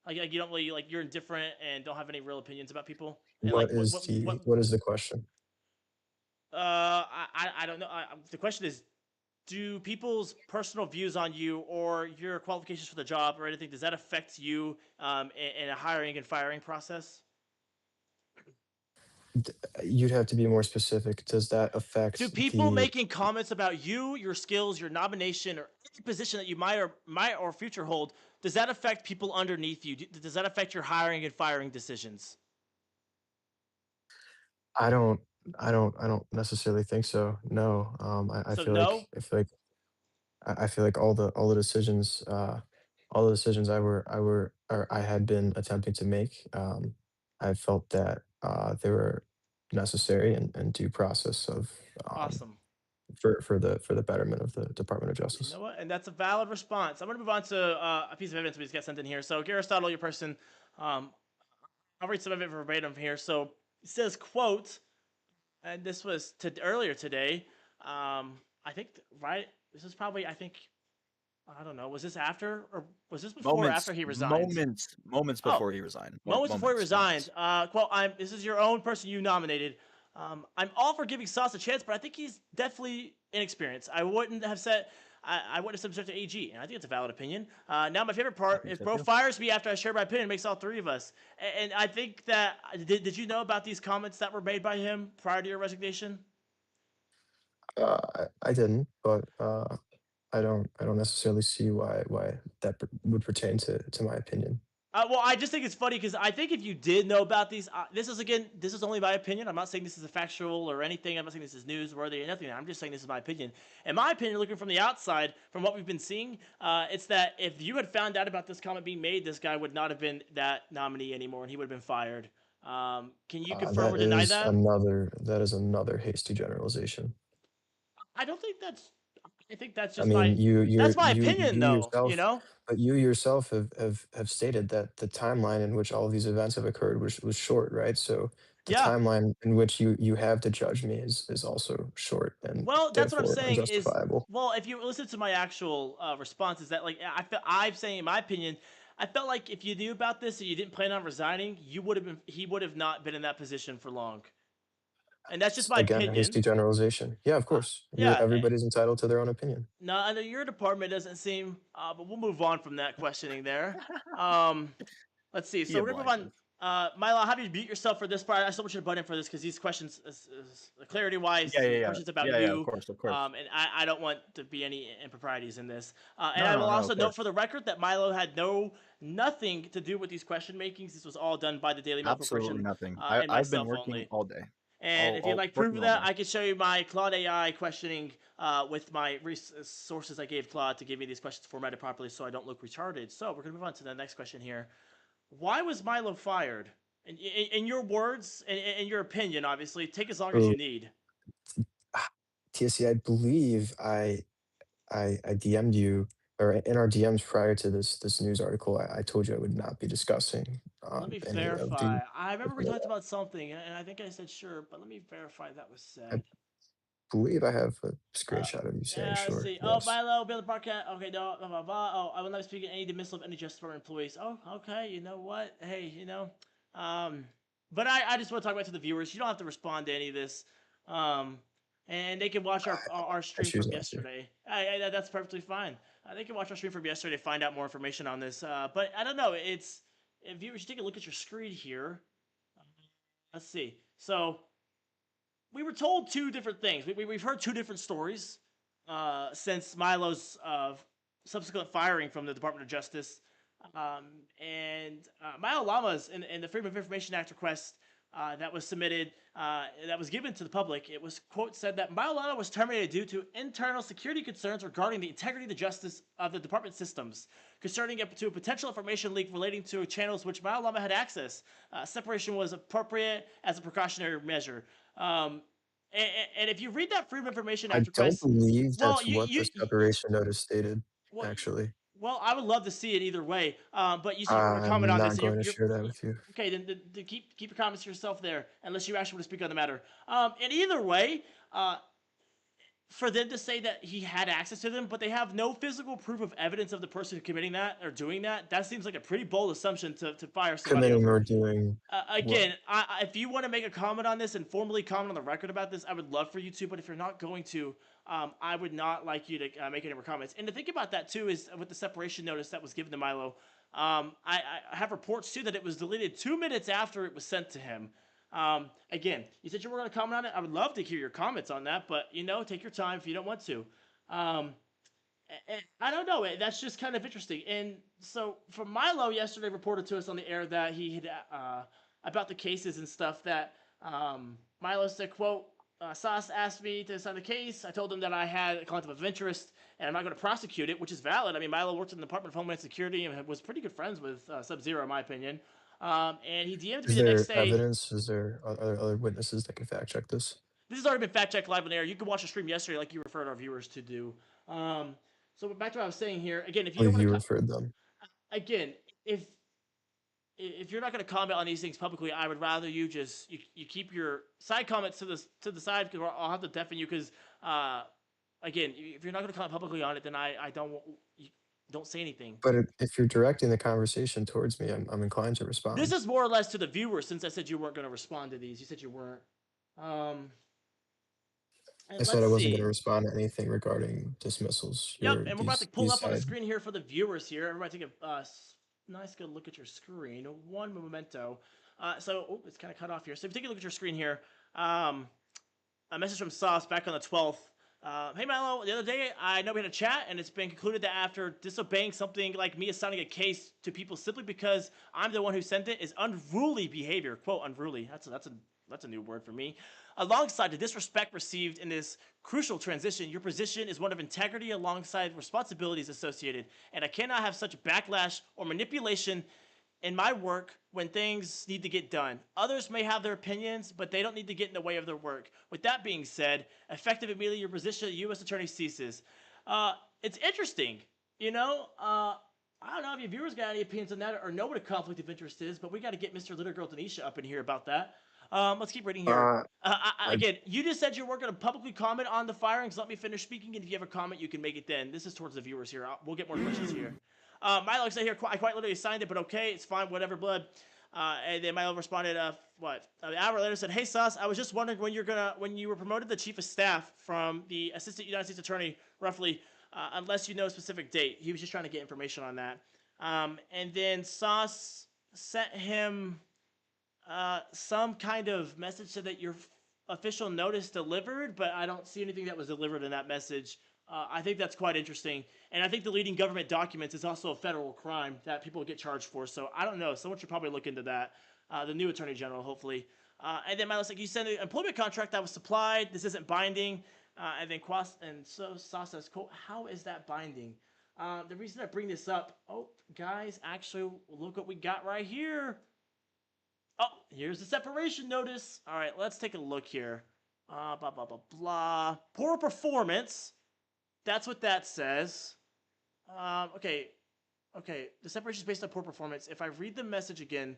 Like you don't really like you're indifferent and don't have any real opinions about people. And like What is the question? I don't know. The question is, do people's personal views on you or your qualifications for the job or anything, does that affect you in a hiring and firing process? You'd have to be more specific. Does that Do affect people the making comments about you, your skills, your nomination, or any position that you might or future hold, does that affect people underneath you? Does that affect your hiring and firing decisions? I I don't necessarily think so. No. So no. I feel like all the decisions or I had been attempting to make, I felt that they were necessary and due process of Awesome. for the betterment of the Department of You know Justice. what? And that's a valid response. I'm going to move on to a piece of evidence we just got sent in here. So, Aristotle, your person, um, I'll read some of it verbatim here. So, it says, quote, and this was earlier today. I think, right? This is probably, I think, I don't know. Was this after or was this before or after he resigned? Moments Oh, before he resigned. moments before he resigned. Moments. Quote, this is your own person you nominated. I'm all for giving Sauce a chance, but I think he's definitely inexperienced. I wouldn't have said subject to AG, and I think it's a valid opinion. Now, my favorite part, if so Bro too. fires me after I share my opinion, it makes all 3 of us. And I think that, did you know about these comments that were made by him prior to your resignation? I didn't, but I don't necessarily see why that would pertain to my opinion. Well, I just think it's funny because I think if you did know about these, this is only my opinion. I'm not saying this is a factual or anything. I'm not saying this is newsworthy or nothing. I'm just saying this is my opinion. In my opinion, looking from the outside, from what we've been seeing, it's that if you had found out about this comment being made, this guy would not have been that nominee anymore, and he would have been fired. Can you confirm or deny that? That is another hasty generalization. I don't think that's. I think that's I just my. mean, That's my opinion, you though. You yourself, know. but you yourself have stated that the timeline in which all of these events have occurred was short, right? So the Yeah. timeline in which you have to judge me is also short and Well, that's what I'm therefore saying. Is unjustifiable. well, if you listen to my actual response, is that like I'm saying, in my opinion, I felt like if you knew about this and you didn't plan on resigning, you would have been. He would have not been in that position for long, and that's just my Again, a opinion. hasty generalization. Yeah, of Uh, course. yeah. Everybody's entitled to their own opinion. No, I know your department doesn't seem, but we'll move on from that questioning there. Um, let's see. He So we're gonna move on. obliges. Milo, how do you mute yourself for this part? I still want you to butt in for this because these questions, clarity wise, Yeah, yeah, the yeah, questions about yeah, yeah. Of you, course, of course. and I don't want to be any improprieties in this. And No, I no, will no. also Of note course. for the record that Milo had nothing to do with these question makings. This was all done by the Daily Mail Absolutely Corporation nothing. and I've been myself working only. all day. And if you'd All like proof working of all that, day. I can show you my Claude AI questioning with my sources I gave Claude to give me these questions formatted properly so I don't look retarded. So we're going to move on to the next question here. Why was Milo fired? In your words, in your opinion, obviously, take as long as So, you need. TSC, I believe I DM'd you, or in our DMs prior to this news article, I told you I would not be discussing Let me any of the. verify. I remember we talked about something, and I think I said sure, but let me verify that was I said. believe I have a Uh, screenshot of you saying yeah, let's sure. see. Oh, Yes. Milo, Bill the Barcat. Okay, no, blah, blah, blah. Oh, I will not be speaking any dismissal of any Justice Department employees. Oh, okay. You know what? Hey, um, but I just want to talk about to the viewers. You don't have to respond to any of this. Um, and they can watch our I stream choose from not to. yesterday. That's perfectly fine. They can watch our stream from yesterday to find out more information on this. But I don't know. If viewers take a look at your screen here. Let's see. So we were told two different things. We've heard two different stories since Milo's subsequent firing from the Department of Justice. And Milo Lama's in the Freedom of Information Act request that was submitted, that was given to the public, it was, quote, said that Milo Lama was terminated due to internal security concerns regarding the integrity of the justice of the department systems, concerning it to a potential information leak relating to channels which Milo Lama had access. Separation was appropriate as a precautionary measure. Um, and if you read that Freedom of Information I Act don't request, believe well, that's what the separation notice stated, well, actually. well, I would love to see it either way. But you said you were going to comment I'm on this, not and going to share that with you. okay. Then keep your comments to yourself there, unless you actually want to speak on the matter. And either way, for them to say that he had access to them, but they have no physical proof of evidence of the person committing that or doing that, that seems like a pretty bold assumption to fire somebody Committing over. or doing what? Again, if you want to make a comment on this and formally comment on the record about this, I would love for you to. But if you're not going to, I would not like you to make any more comments. And to think about that too is with the separation notice that was given to Milo. I have reports too that it was deleted 2 minutes after it was sent to him. Again, you said you were going to comment on it. I would love to hear your comments on that, but take your time if you don't want to. Um, I don't know. That's just kind of interesting. And so, for Milo yesterday reported to us on the air that he had about the cases and stuff that Milo said, "quote Sauce asked me to sign the case. I told him that I had a conflict of interest and I'm not going to prosecute it, which is valid. I mean, Milo worked in the Department of Homeland Security and was pretty good friends with Sub-Zero, in my opinion. And he DM'd me Is the next there day. evidence? Is there other witnesses that can fact check this? This has already been fact checked live on air. You can watch the stream yesterday, like you referred our viewers to do. Um, so back to what I was saying here. Again, if I you don't believe want you to, referred them. again, if you're not going to comment on these things publicly, I would rather you just you keep your side comments to the side because I'll have to deafen you because again, if you're not going to comment publicly on it, then I don't say anything. But if you're directing the conversation towards me, I'm inclined to This respond. is more or less to the viewers since I said you weren't going to respond to these. You said you weren't. I And said I let's wasn't going to see. respond to anything regarding dismissals. Yep, and we're about to pull These up on the side. screen here for the viewers here. Everybody take a nice good look at your screen. One memento. It's kind of cut off here. So if you take a look at your screen here, a message from Sauce back on the 12th. Hey Milo, the other day I know we had a chat, and it's been concluded that after disobeying something like me assigning a case to people simply because I'm the one who sent it is unruly behavior. Quote unruly. That's a new word for me. Alongside the disrespect received in this crucial transition, your position is one of integrity alongside responsibilities associated, and I cannot have such backlash or manipulation in my work when things need to get done. Others may have their opinions, but they don't need to get in the way of their work. With that being said, effective immediately, your position as U.S. Attorney ceases. It's interesting, you know. I don't know if your viewers got any opinions on that or know what a conflict of interest is, but we got to get Mr. Little Girl Denisha up in here about that. Let's keep reading here. Uh, I Again, you just said you're going to publicly comment on the firings. Let me finish speaking, and if you have a comment, you can make it then. This is towards the viewers here. We'll get more questions here. MYLOQ said here, I quite literally signed it, but okay, it's fine, whatever, blood. And then MYLOQ responded, an hour later said, hey, Sauce, I was just wondering when you were promoted to chief of staff from the assistant United States attorney, roughly, unless you know a specific date. He was just trying to get information on that. And then Sauce sent him some kind of message so that your official notice delivered, but I don't see anything that was delivered in that message. I think that's quite interesting. And I think deleting government documents is also a federal crime that people get charged for. So I don't know. Someone should probably look into that. The new attorney general, hopefully. And then MYLOQ, like you sent an employment contract that was supplied. This isn't binding. And then Sauce says, quote, how is that binding? The reason I bring this up, guys, actually, look what we got right here. Oh, here's the separation notice. All right, let's take a look here. Blah, blah, blah, blah. Poor performance. That's what that says. Okay. The separation is based on poor performance. If I read the message again,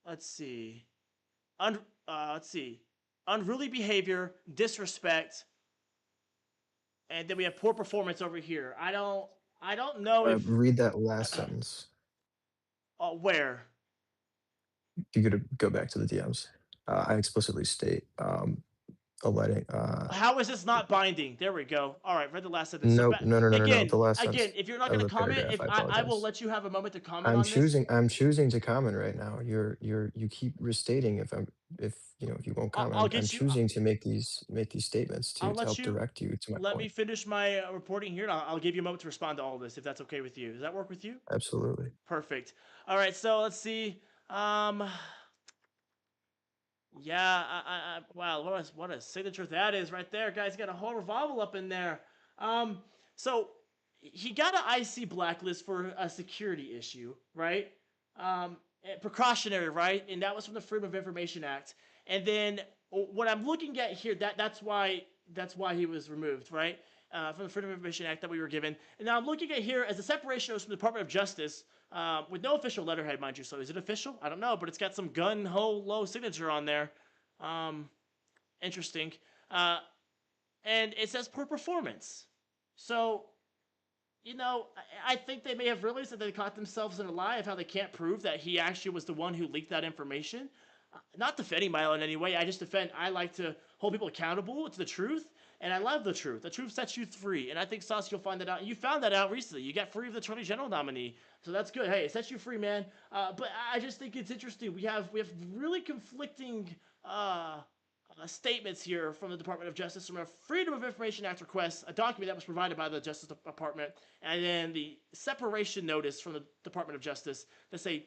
let's see. Unruly behavior, disrespect, and then we have poor performance over here. I don't know if read that last sentence. where. You could go back to the DMs. I explicitly state alerting. How is this not binding? There we go. All right, read the last sentence. No. Again, The last sentence if you're not of going the to comment, paragraph. I I will apologize. let you have a moment to comment on this. I'm choosing to comment right now. You keep restating if you won't comment. I'll I'm get you. choosing to make these statements to I'll let help you direct you to my Let point. me finish my reporting here. And I'll give you a moment to respond to all of this if that's okay with you. Does that work with you? Absolutely. Perfect. All right, so let's see. Yeah, wow, what a signature that is right there, guys. Got a whole revolver up in there. So he got an IC blacklist for a security issue, right? Precautionary, right? And that was from the Freedom of Information Act. And then what I'm looking at here, that's why he was removed, right? From the Freedom of Information Act that we were given. And now I'm looking at here as a separation notice from the Department of Justice. With no official letterhead, mind you. So is it official? I don't know, but it's got some gun-ho-low signature on there. Interesting. And it says poor performance. So, I think they may have realized that they caught themselves in a lie of how they can't prove that he actually was the one who leaked that information. Not defending Milo in any way. I like to hold people accountable to the truth. And I love the truth. The truth sets you free. And I think, Sauce, you'll find that out. And you found that out recently. You got free of the Attorney General nominee. So that's good. Hey, it sets you free, man. But I just think it's interesting. We have really conflicting statements here from the Department of Justice from a Freedom of Information Act request, a document that was provided by the Justice Department, and then the separation notice from the Department of Justice that say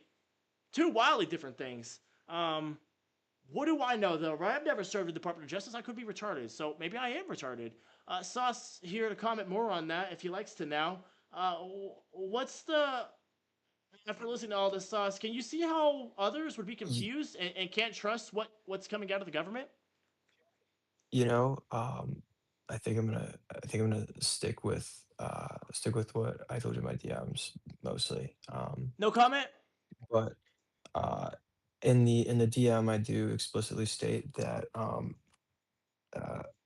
two wildly different things. What do I know, though, right? I've never served the Department of Justice. I could be retarded, so maybe I am retarded. Sauce here to comment more on that, if he likes to now. After listening to all this, Sauce, can you see how others would be confused and can't trust what's coming out of the government? I think I'm gonna stick with what I told you in my DMs mostly. No comment? But in the DM, I do explicitly state that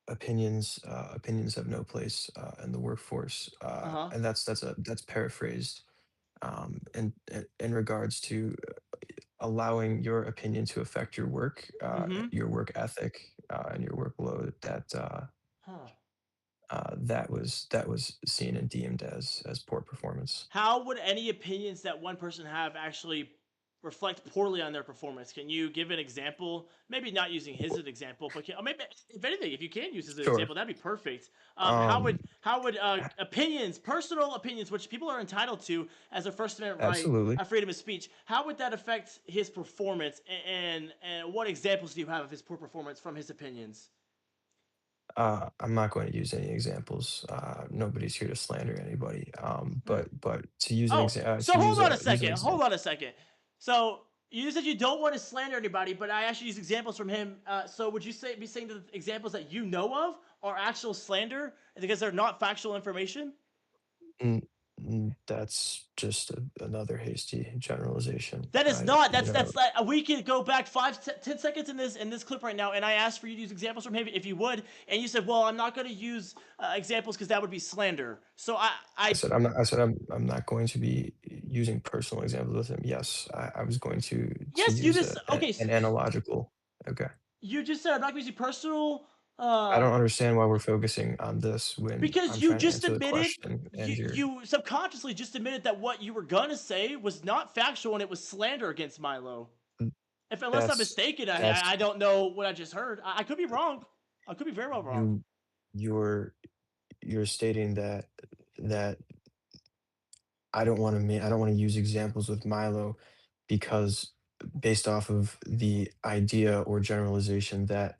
opinions have no place in the workforce, and that's paraphrased in regards to allowing your opinion to affect your work, your work ethic, and your workload. That was seen and deemed as poor performance. How would any opinions that one person have actually reflect poorly on their performance? Can you give an example? Maybe not using his as an example, but maybe if anything, if you can use his as an Sure. example, that'd be perfect. How would opinions, personal opinions, which people are entitled to as a First Amendment right, Absolutely. a freedom of speech, how would that affect his performance? And what examples do you have of his poor performance from his opinions? I'm not going to use any examples. Nobody's here to slander anybody. But to use an Oh, example, so to hold use on a a use an second. Hold example. on a second. So you said you don't want to slander anybody, but I actually use examples from him. So would you be saying that the examples that you know of are actual slander because they're not factual information? That's just another hasty generalization. That is I, not. you know, That's like we could go back 10 seconds in this clip right now, and I asked for you to use examples from him if you would, and you said, "Well, I'm not going to use examples because that would be slander." So I said I'm not. I said I'm not going to be using personal examples with him. Yes, I was going to yes, you use just okay. an analogical. Okay. You just said I'm not going to use personal. I don't understand why we're focusing on this when Because I'm you trying to just answer the admitted, question you and you're you subconsciously just admitted that what you were gonna say was not factual and it was slander against Milo. If unless I'm that's mistaken, that's I don't know what I just heard. I could be wrong. I could be very well wrong. you you're you're stating that I don't want to use examples with Milo because based off of the idea or generalization that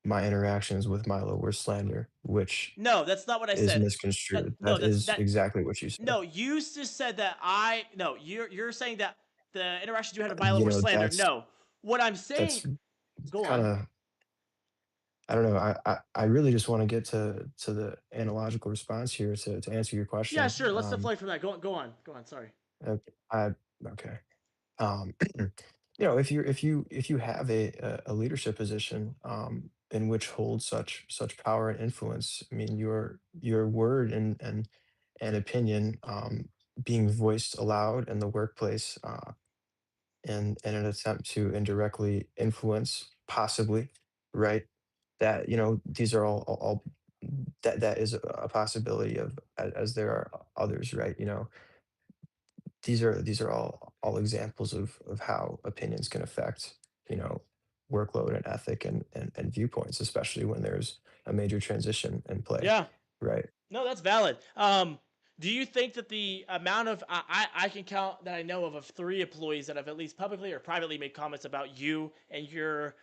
my interactions with Milo were slander, which No, that's not what I is said. misconstrued. No, That is exactly what you said. no. You just said that I no. You're saying that the interactions you had with Milo You were know, slander. No, what I'm that's saying. Go kind on. of I don't know. I really just want to get to the analogical response here to answer your Yeah, question. sure. Let's deflect from that. Go on. Go on. Sorry. Okay, okay. You know, if you have a leadership position in which holds such power and influence, I mean, your word and opinion being voiced aloud in the workplace in an attempt to indirectly influence, possibly, right? That these are all that is a possibility of as there are others, right? These are all examples of how opinions can affect workload and ethic and viewpoints, especially when there's a major transition in play, Yeah. right? No, that's valid. Do you think that the amount of I can count that I know of 3 employees that have at least publicly or privately made comments about you and your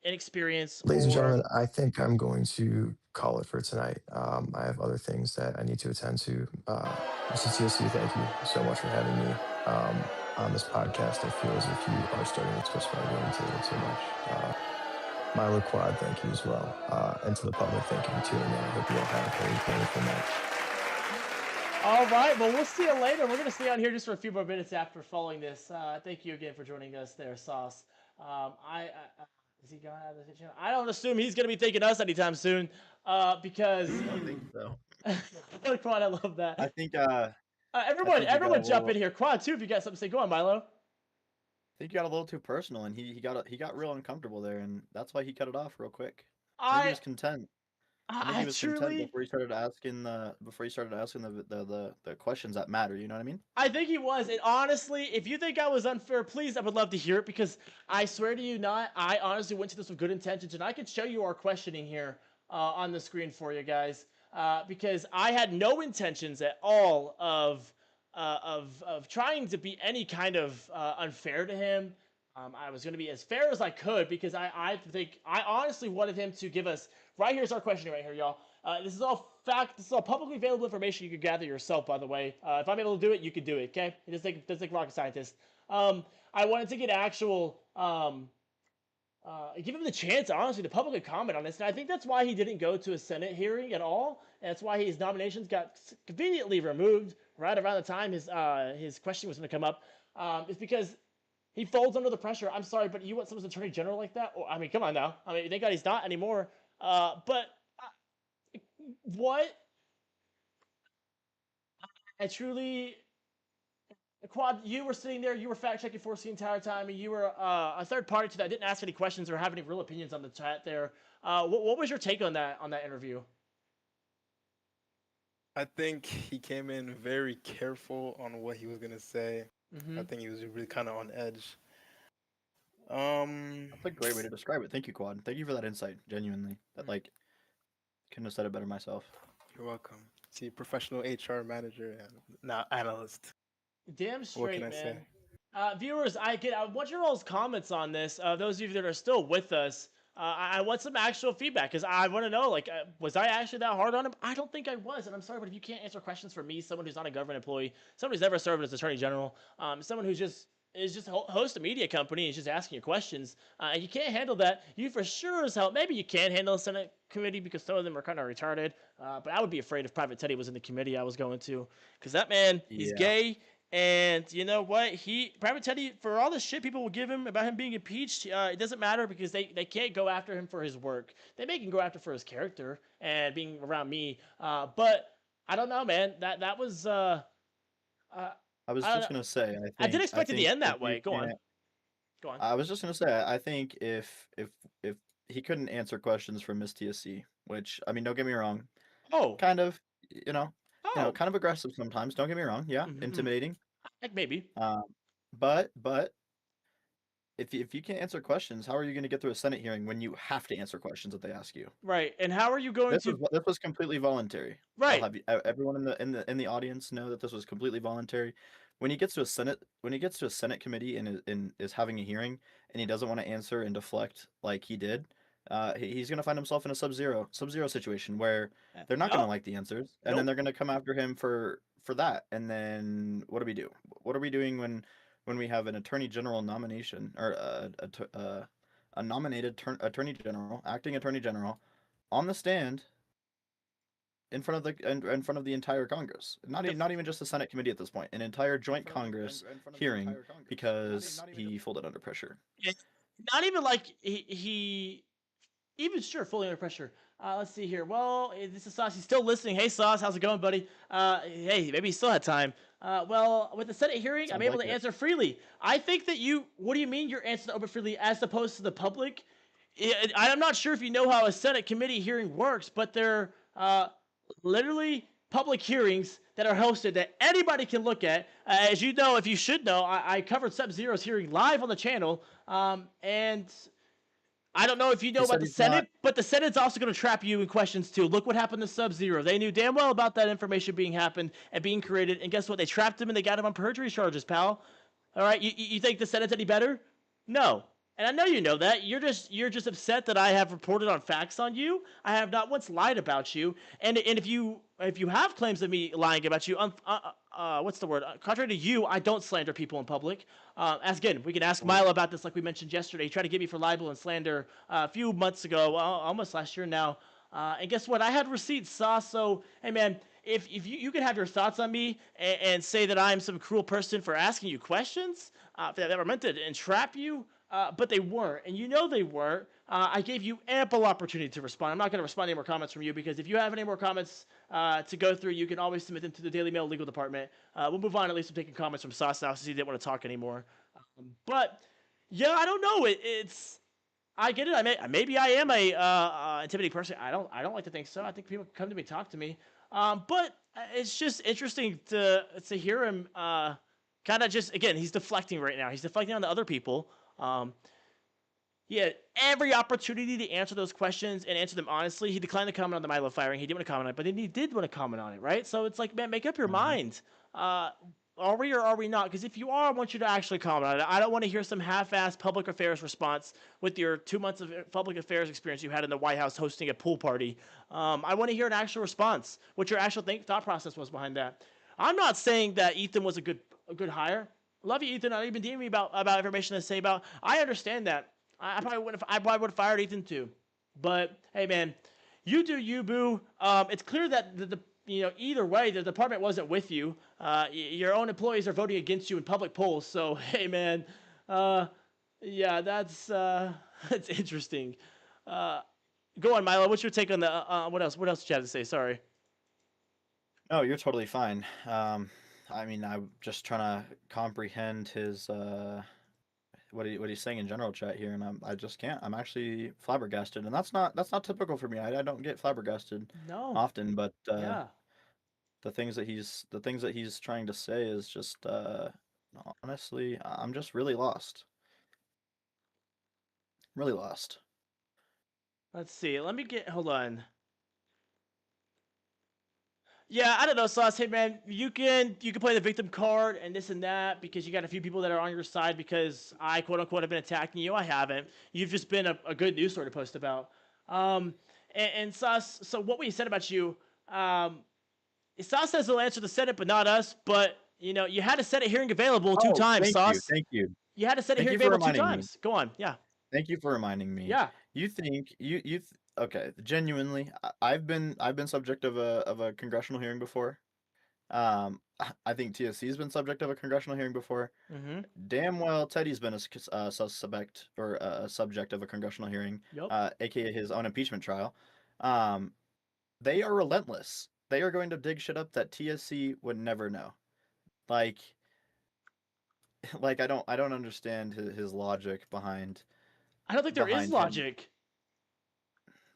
inexperience Ladies and or gentlemen, I think I'm going to call it for tonight. I have other things that I need to attend to. Mr. TSC, thank you so much for having me on this podcast. I feel as if you are starting to twist my arm a little too much. MYLOQ, thank you as well. And to the public, thank you for tuning in. I hope you all have a wonderful night. all right. Well, we'll see you later. We're gonna stay on here just for a few more minutes after following this. Thank you again for joining us there, Sauce. Is he gone out of the channel? I don't assume he's gonna be thanking us anytime soon. Because I don't think so. Quad, I love that. I think Everyone, you got a jump little. in here. Quad too, if you got something to say. Go on, Milo. I think you got a little too personal, and he got real uncomfortable there, and that's why he cut it off real quick. I think he I was content. I think I he was content truly before he started asking the questions that matter. You know what I mean? I think he was. And honestly, if you think I was unfair, please, I would love to hear it because I swear to you not, I honestly went to this with good intentions and I could show you our questioning here on the screen for you guys because I had no intentions at all of trying to be any kind of unfair to him. I was going to be as fair as I could because I think I honestly wanted him to give us. Right here's our questioning right here, y'all. This is all fact. This is all publicly available information you can gather yourself. By the way, if I'm able to do it, you can do it. Okay, it doesn't take rocket scientist. I wanted to get actual. Give him the chance, honestly, to publicly comment on this, and I think that's why he didn't go to a Senate hearing at all. And that's why his nominations got conveniently removed right around the time his question was going to come up. It's because he folds under the pressure. I'm sorry, but you want someone's attorney general like that? I mean, come on now. I mean, thank God he's not anymore. But what I truly, Quad, you were sitting there, you were fact checking Force the entire time, and you were a third party to that. Didn't ask any questions or have any real opinions on the chat there. What was your take on that interview? I think he came in very careful on what he was gonna say. Mm-hmm. I think he was really kind of on edge. That's a great way to describe it. Thank you, Quad. Thank you for that insight. Genuinely, that couldn't have said it better myself. You're welcome. See, professional HR manager and now analyst. Damn straight, What can I man. say? Viewers, I want your all's comments on this. Those of you that are still with us, I want some actual feedback because I want to know, like, was I actually that hard on him? I don't think I was, and I'm sorry, but if you can't answer questions for me, someone who's not a government employee, someone who's never served as attorney general, someone who's just is just host a media company and is just asking you questions, and you can't handle that, you for sure as hell. Maybe you can handle a Senate committee because some of them are kind of retarded, but I would be afraid if Private Teddy was in the committee I was going to, because that man, he's Yeah. gay. And you know what? Private Teddy, for all the shit people will give him about him being impeached, it doesn't matter because they can't go after him for his work. They may can go after for his character and being around me. But I don't know, man. That was I was I don't just know. gonna say, I didn't I expect it to think end if that you way. Go on. can't, Go on. I was just gonna say, I think if he couldn't answer questions from Miss TSC, which I mean, don't get me wrong, Oh. kind of, you know, Oh. kind of aggressive sometimes. Don't get me wrong, yeah, Mhm. intimidating. Like maybe. But if you can't answer questions, how are you going to get through a Senate hearing when you have to answer questions that they ask you? Right. And how are you going to? This was completely voluntary. I'll Right. have everyone in the audience know that this was completely voluntary. When he gets to a Senate committee and is having a hearing and he doesn't want to answer and deflect like he did, he's going to find himself in a sub-zero situation where they're not going to Yup. like the answers, and then Nope. they're going to come after him for that. And then what do we do? What are we doing when we have an attorney general nomination or a nominated attorney general, acting attorney general, on the stand in front of the entire Congress. Not even just the Senate committee at this point, an entire joint Congress hearing because he folded under pressure. It's not even like he even sure fully under pressure. Let's see here. Well, this is Sauce. He's still listening. Hey, Sauce, how's it going, buddy? Hey, maybe he still had time. Well, with the Senate hearing, I'm Sounds able like to it. answer freely. I think that you. What do you mean you're answering open freely as opposed to the public? I'm not sure if you know how a Senate committee hearing works, but they're literally public hearings that are hosted that anybody can look at. As you know, if you should know, I covered Sub-Zero's hearing live on the channel, and I don't know if you know He about said the he's not. Senate, but the Senate's also going to trap you in questions too. Look what happened to Sub-Zero. They knew damn well about that information being happened and being created, and guess what? They trapped him and they got him on perjury charges, pal. All right, you think the Senate's any better? No. And I know you know that. You're just upset that I have reported on facts on you. I have not once lied about you. And if you have claims of me lying about you, what's the word? Contrary to you, I don't slander people in public. As again, we can ask Milo about this, like we mentioned yesterday. He tried to get me for libel and slander a few months ago, almost last year now. And guess what? I had receipts, Sauce. So hey, man, if you can have your thoughts on me and say that I'm some cruel person for asking you questions that were meant to entrap you, but they weren't, and you know they weren't. I gave you ample opportunity to respond. I'm not going to respond to any more comments from you because if you have any more comments to go through, you can always submit them to the Daily Mail legal department. We'll move on at least from taking comments from Sauce now since he didn't want to talk anymore. But yeah, I don't know. It's I get it. Maybe I am a intimidating person. I don't like to think so. I think people come to me, talk to me. But it's just interesting to hear him kind of just again. He's deflecting right now. He's deflecting on the other people. He had every opportunity to answer those questions and answer them honestly. He declined to comment on the MYLOQ firing. He didn't want to comment on it, but then he did want to comment on it, right? So it's like, man, make up your mind. Are we or are we not? Because if you are, I want you to actually comment on it. I don't want to hear some half-assed public affairs response with your 2 months of public affairs experience you had in the White House hosting a pool party. I want to hear an actual response, what your actual thought process was behind that. I'm not saying that Ethan was a good hire. Love you, Ethan. Not even DM me about information to say about. I understand that. I probably would have fired Ethan too. But hey, man, you do you, boo. It's clear that the either way, the department wasn't with you. Your own employees are voting against you in public polls. So hey, man, yeah, that's that's interesting. Go on, Milo. What's your take on the what else? What else did you have to say? Sorry. Oh, you're totally fine. I mean, I'm just trying to comprehend his what he's saying in general chat here, and I just can't. I'm actually flabbergasted, and that's not typical for me. I don't get flabbergasted No. often, but Yeah. the things that he's trying to say is just honestly, I'm just really lost. Really lost. Let's see. Let me get. Hold on. Yeah, I don't know, Sauce. Hey, man, you can play the victim card and this and that because you got a few people that are on your side because I quote unquote have been attacking you. I haven't. You've just been a good news story to post about. Um, and Sauce. So what we said about you, Sauce says he'll answer the Senate, but not us. But you had a Senate hearing available two Oh, times, thank you, Sauce. thank you, You had a Senate thank hearing you for available two reminding me. times. Go on. Yeah. Thank you for reminding me. Yeah. You think okay? Genuinely, I've been subject of a congressional hearing before. I think TSC's been subject of a congressional hearing before. Mm-hmm. Damn well, Teddy's been a suspect or a subject of a congressional hearing, Yep. aka his own impeachment trial. They are relentless. They are going to dig shit up that TSC would never know. Like, I don't understand his logic behind I don't think there is him. logic.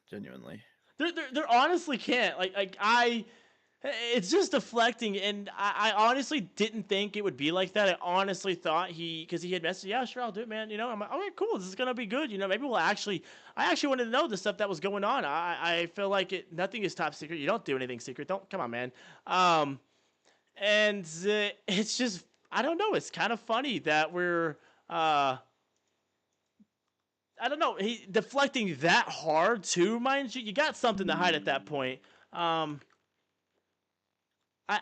Genuinely, There honestly can't. It's just deflecting, and I honestly didn't think it would be like that. I honestly thought because he had messaged, yeah, sure, I'll do it, man. I'm like, all right, cool, this is gonna be good. Maybe I actually wanted to know the stuff that was going on. I feel like nothing is top secret. You don't do anything secret. Don't come on, man. And it's just, I don't know. It's kind of funny that we're I don't know. He deflecting that hard too, mind you. You got something to hide at that point. I I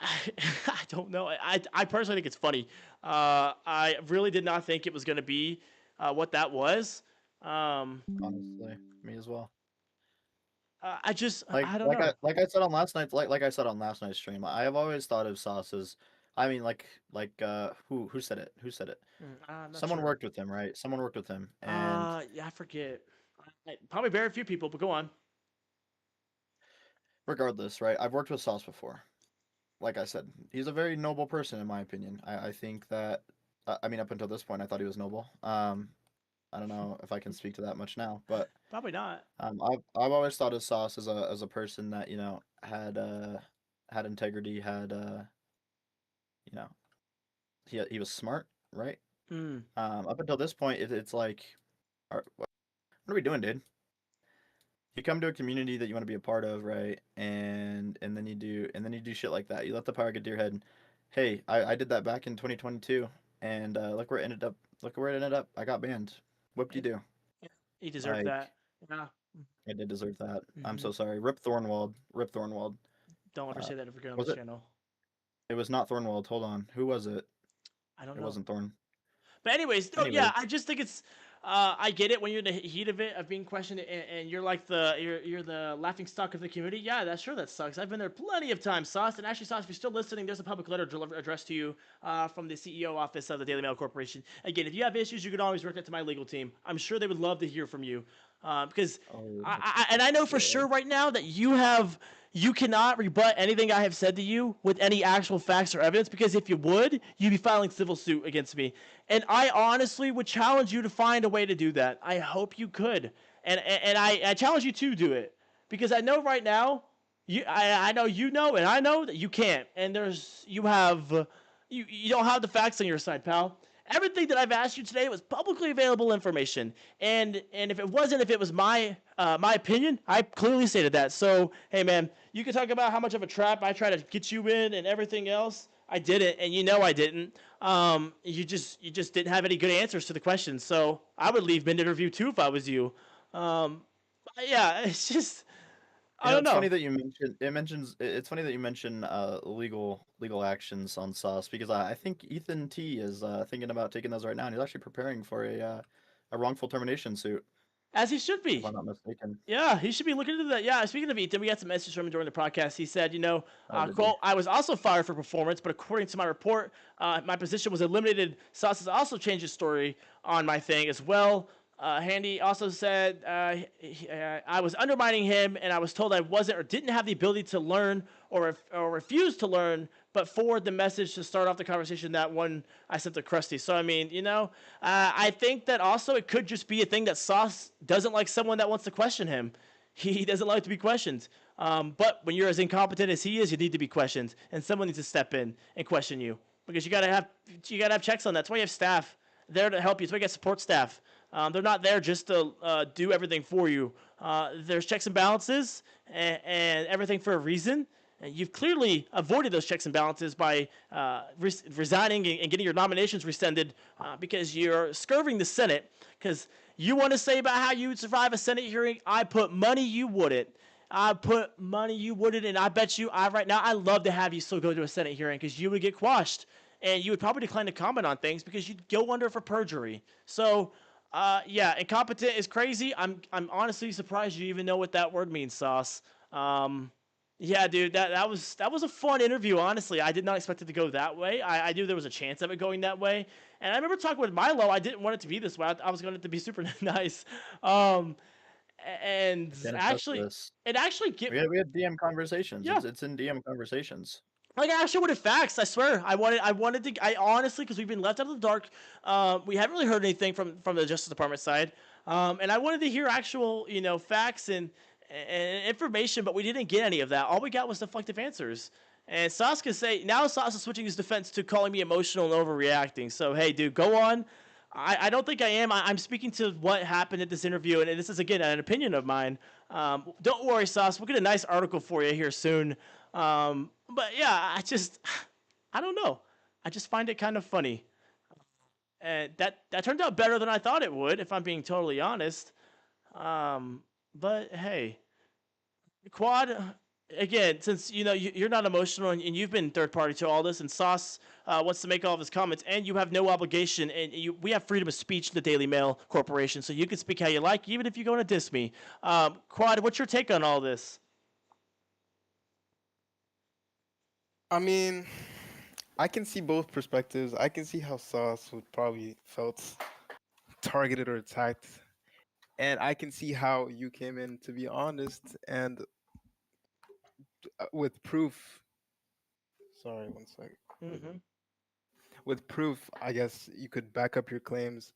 don't know. I personally think it's funny. I really did not think it was going to be what that was. honestly, me as well. I just Like I don't know. like I said on last night's like I said on last night's stream, I have always thought of Sauce as, I mean, who said it? Who said it? I'm not Someone sure. worked with him, right? Someone worked with him, and Yeah, I forget. Probably very few people, but go on. regardless, right? I've worked with Sauce before. Like I said, he's a very noble person in my opinion. I think that, I mean, up until this point, I thought he was noble. I don't know if I can speak to that much now, but Probably not. I've always thought of Sauce as a person that had integrity, had you know he was smart, right? Mm. Up until this point, it's like, what are we doing, dude? You come to a community that you want to be a part of, right? And then you do shit like that. You let the power get to your head. And, hey, I did that back in 2022, and look where it ended up. Look where it ended up. I got banned. Whoop de do. He deserved Like, that. Yeah. I did deserve that. I'm Mhm. so sorry. Rip Thornwald. Rip Thornwald. Don't ever Uh, say that ever again on was this it? channel. It was not Thornwald. Hold on. Who was it? I don't It know. wasn't Thorn. But anyways, no, Anyways, yeah, I just think it's. I get it when you're in the heat of it of being questioned, and you're like you're the laughing stock of the community. Yeah, that's sure that sucks. I've been there plenty of times, Sauce. And actually, Sauce, if you're still listening, there's a public letter addressed to you from the CEO office of the Daily Mail Corporation. Again, if you have issues, you can always direct it to my legal team. I'm sure they would love to hear from you, because oh, I know for yeah. sure right now that you cannot rebut anything I have said to you with any actual facts or evidence, because if you would, you'd be filing civil suit against me. And I honestly would challenge you to find a way to do that. I hope you could. And I challenge you to do it. Because I know right now, I know you know, and I know that you can't. And you don't have the facts on your side, pal. Everything that I've asked you today was publicly available information, and if it was my opinion, I clearly stated that. So hey, man, you can talk about how much of a trap I try to get you in and everything else. I didn't, and I didn't. You just didn't have any good answers to the questions. So I would leave mid-interview too if I was you. Yeah, it's just I don't It's funny know. that you mentions. It's funny that you mention legal actions on Sauce, because I think Ethan T is thinking about taking those right now, and he's actually preparing for a wrongful termination suit, As he should if be. I'm not mistaken. Yeah, he should be looking into that. Yeah, speaking of Ethan, we got some messages from him during the podcast. He said, Oh, did quote, I was also fired for performance, but according to my report, my position was eliminated. Sauce has also changed his story on my thing as well. Handy also said I was undermining him, and I was told I wasn't or didn't have the ability to learn or refuse to learn, but forward the message to start off the conversation that one I sent to Krusty. So, I mean, I think that also it could just be a thing that Sauce doesn't like someone that wants to question him. He doesn't like to be questioned. But when you're as incompetent as he is, you need to be questioned, and someone needs to step in and question you, because you gotta have checks on that. That's why you have staff there to help you. That's why you got support staff. They're not there just to do everything for you. There's checks and balances and everything for a reason. And you've clearly avoided those checks and balances by resigning and getting your nominations rescinded because you're skirting the Senate. Because you want to say about how you would survive a Senate hearing, I put money you wouldn't. I put money you wouldn't, and I bet you right now I'd love to have you still go to a Senate hearing because you would get quashed and you would probably decline to comment on things because you'd go under for perjury. So, yeah, incompetent is crazy. I'm honestly surprised you even know what that word means, Sauce. Yeah, dude, that was a fun interview. Honestly, I did not expect it to go that way. I knew there was a chance of it going that way, and I remember talking with MYLOQ. I didn't want it to be this way. I was going it to be super nice. And Can't attest to actually, this. it actually We had DM conversations. Yeah. It's in DM conversations. Like, I actually wanted facts. I swear, I wanted to. I honestly, because we've been left out of the dark. We haven't really heard anything from the Justice Department side, and I wanted to hear actual, facts and information, but we didn't get any of that. All we got was deflective answers. And Sauce is switching his defense to calling me emotional and overreacting. So hey, dude, go on. I don't think I am. I'm speaking to what happened at this interview, and this is again an opinion of mine. Don't worry, Sauce. We'll get a nice article for you here soon. But yeah, I don't know. I just find it kind of funny. And that turned out better than I thought it would, if I'm being totally honest. But hey, Quad, again, since you're not emotional and you've been third party to all this, and Sauce wants to make all of his comments, and you have no obligation, and we have freedom of speech in the Daily Mail Corporation, so you can speak how you like, even if you're going to diss me. Quad, what's your take on all this? I mean, I can see both perspectives. I can see how Sauce would probably felt targeted or attacked, and I can see how you came in, to be honest, and with proof. Sorry, one second. Mm-hmm. With proof, I guess you could back up your claims.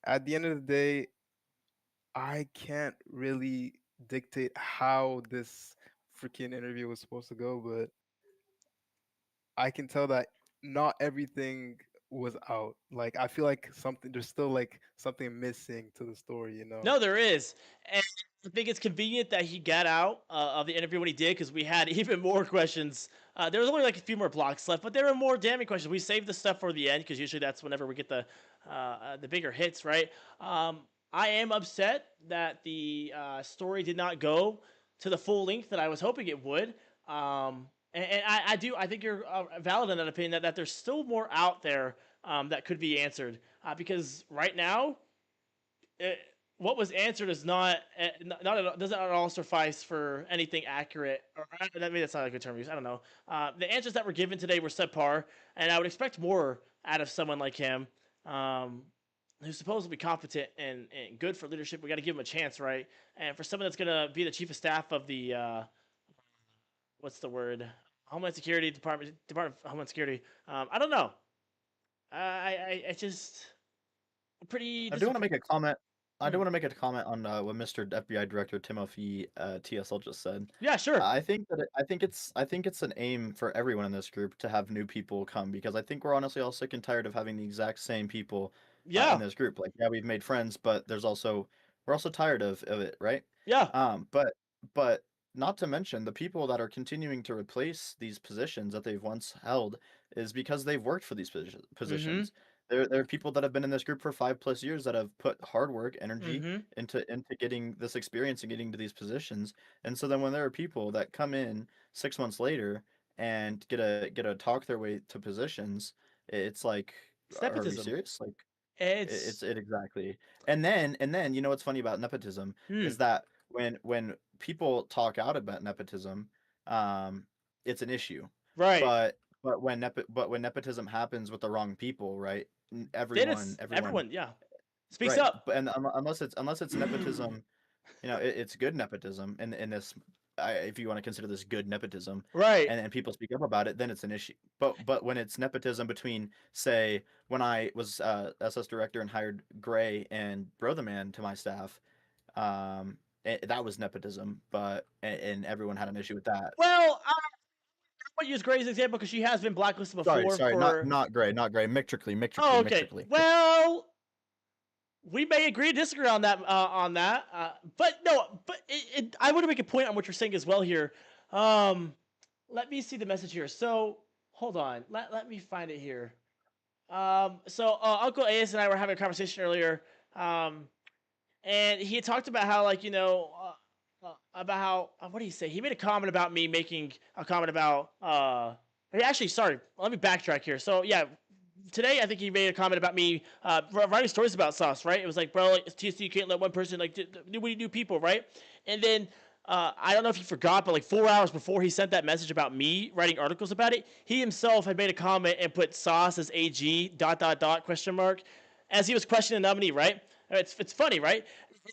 At the end of the day, I can't really dictate how this freaking interview was supposed to go, but I can tell that not everything was out. Like, I feel like there's still like something missing to the story, No, there is. And I think it's convenient that he got out of the interview when he did, because we had even more questions. There was only like a few more blocks left, but there were more damning questions. We saved the stuff for the end because usually that's whenever we get the bigger hits, right? I am upset that the story did not go to the full length that I was hoping it would. And I think you're valid in that opinion that there's still more out there that could be answered, because right now, what was answered is not doesn't at all suffice for anything accurate. Or maybe that's not a good term to use. I don't know. The answers that were given today were subpar, and I would expect more out of someone like him, who's supposed to be competent and good for leadership. We got to give him a chance, right? And for someone that's going to be the chief of staff of the what's the word? Homeland Security Department of Homeland Security. I don't know. I just pretty. I do want to make a comment. I do want to make a comment on what Mr. FBI Director Timothy TSL just said. Yeah, sure. I think it's an aim for everyone in this group to have new people come, because I think we're honestly all sick and tired of having the exact same people in this group. Like, yeah, we've made friends, but we're also tired of it, right? Yeah. But not to mention the people that are continuing to replace these positions that they've once held is because they've worked for these positions. There are people that have been in this group for 5+ years that have put hard work, energy into getting this experience and getting to these positions. And so then when there are people that come in 6 months later and get a talk their way to positions, it's like, are we serious? Like, it's exactly. And then you know what's funny about nepotism is that when people talk out about nepotism, it's an issue. Right. But when nepotism happens with the wrong people, right? Everyone, yeah, speaks up. And unless it's nepotism, it's good nepotism, and this, if you want to consider this good nepotism, right? And people speak up about it, then it's an issue. But when it's nepotism between, say, when I was SS director and hired Gray and Brotherman to my staff, that was nepotism, and everyone had an issue with that. Well, I would use Gray's example because she has been blacklisted before. Sorry, not Gray. Mictrically. Oh, okay. Well, we may agree to disagree on that. But no, I want to make a point on what you're saying as well here. let me see the message here. So hold on, let me find it here. So Uncle Ace and I were having a conversation earlier, and he had talked about how, like, about how what did he say? He made a comment about me making a comment about. Actually, sorry. Let me backtrack here. So yeah, today I think he made a comment about me writing stories about Sauce. Right? It was like, bro, like, TSC, you can't let one person like do new people, right? And then. I don't know if he forgot, but like 4 hours before he sent that message about me writing articles about it, he himself had made a comment and put Sauce as AG question mark as he was questioning the nominee, right? It's funny, right?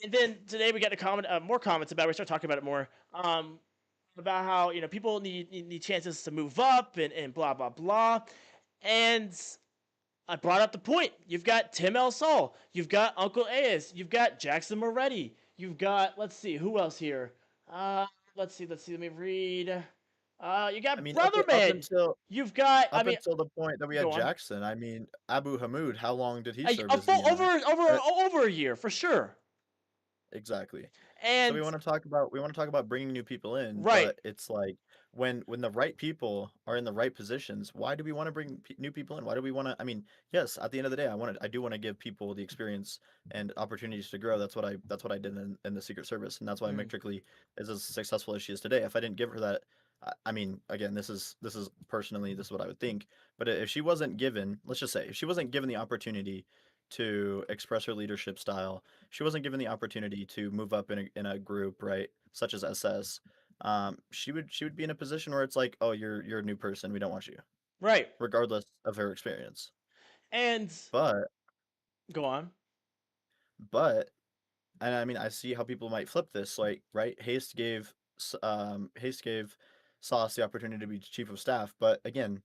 And then today we got a comment, more comments about it. We start talking about it more. About how people need chances to move up and blah blah blah. And I brought up the point. You've got Tim El Sol, you've got Uncle Aes, you've got Jackson Moretti, you've got, let's see, who else here? Uh, let's see. Let me read. You got I mean, Brother up Man. until You've got. I up mean, until the point that we had go on. Jackson. I mean, Abu Hamid. How long did he A, serve a as full, DNI? over a year for sure. Exactly. So And we want to talk about bringing new people in, right, but it's like when the right people are in the right positions, why do we want to bring new people in? Why do we want to? I mean, yes, at the end of the day, I do want to give people the experience and opportunities to grow. That's what I did in the Secret Service, and that's why mm, McTrickley is as successful as she is today. If I didn't give her that, I mean, again, this is personally, this is what I would think. But if she wasn't given, let's just say, if she wasn't given the opportunity to express her leadership style, she wasn't given the opportunity to move up in a group, right, such as SS, she would be in a position where it's like, oh, you're a new person, we don't want you, right, regardless of her experience. and But go on. but and I mean, I see how people might flip this, like, right, Haste gave Sauce the opportunity to be chief of staff, but again,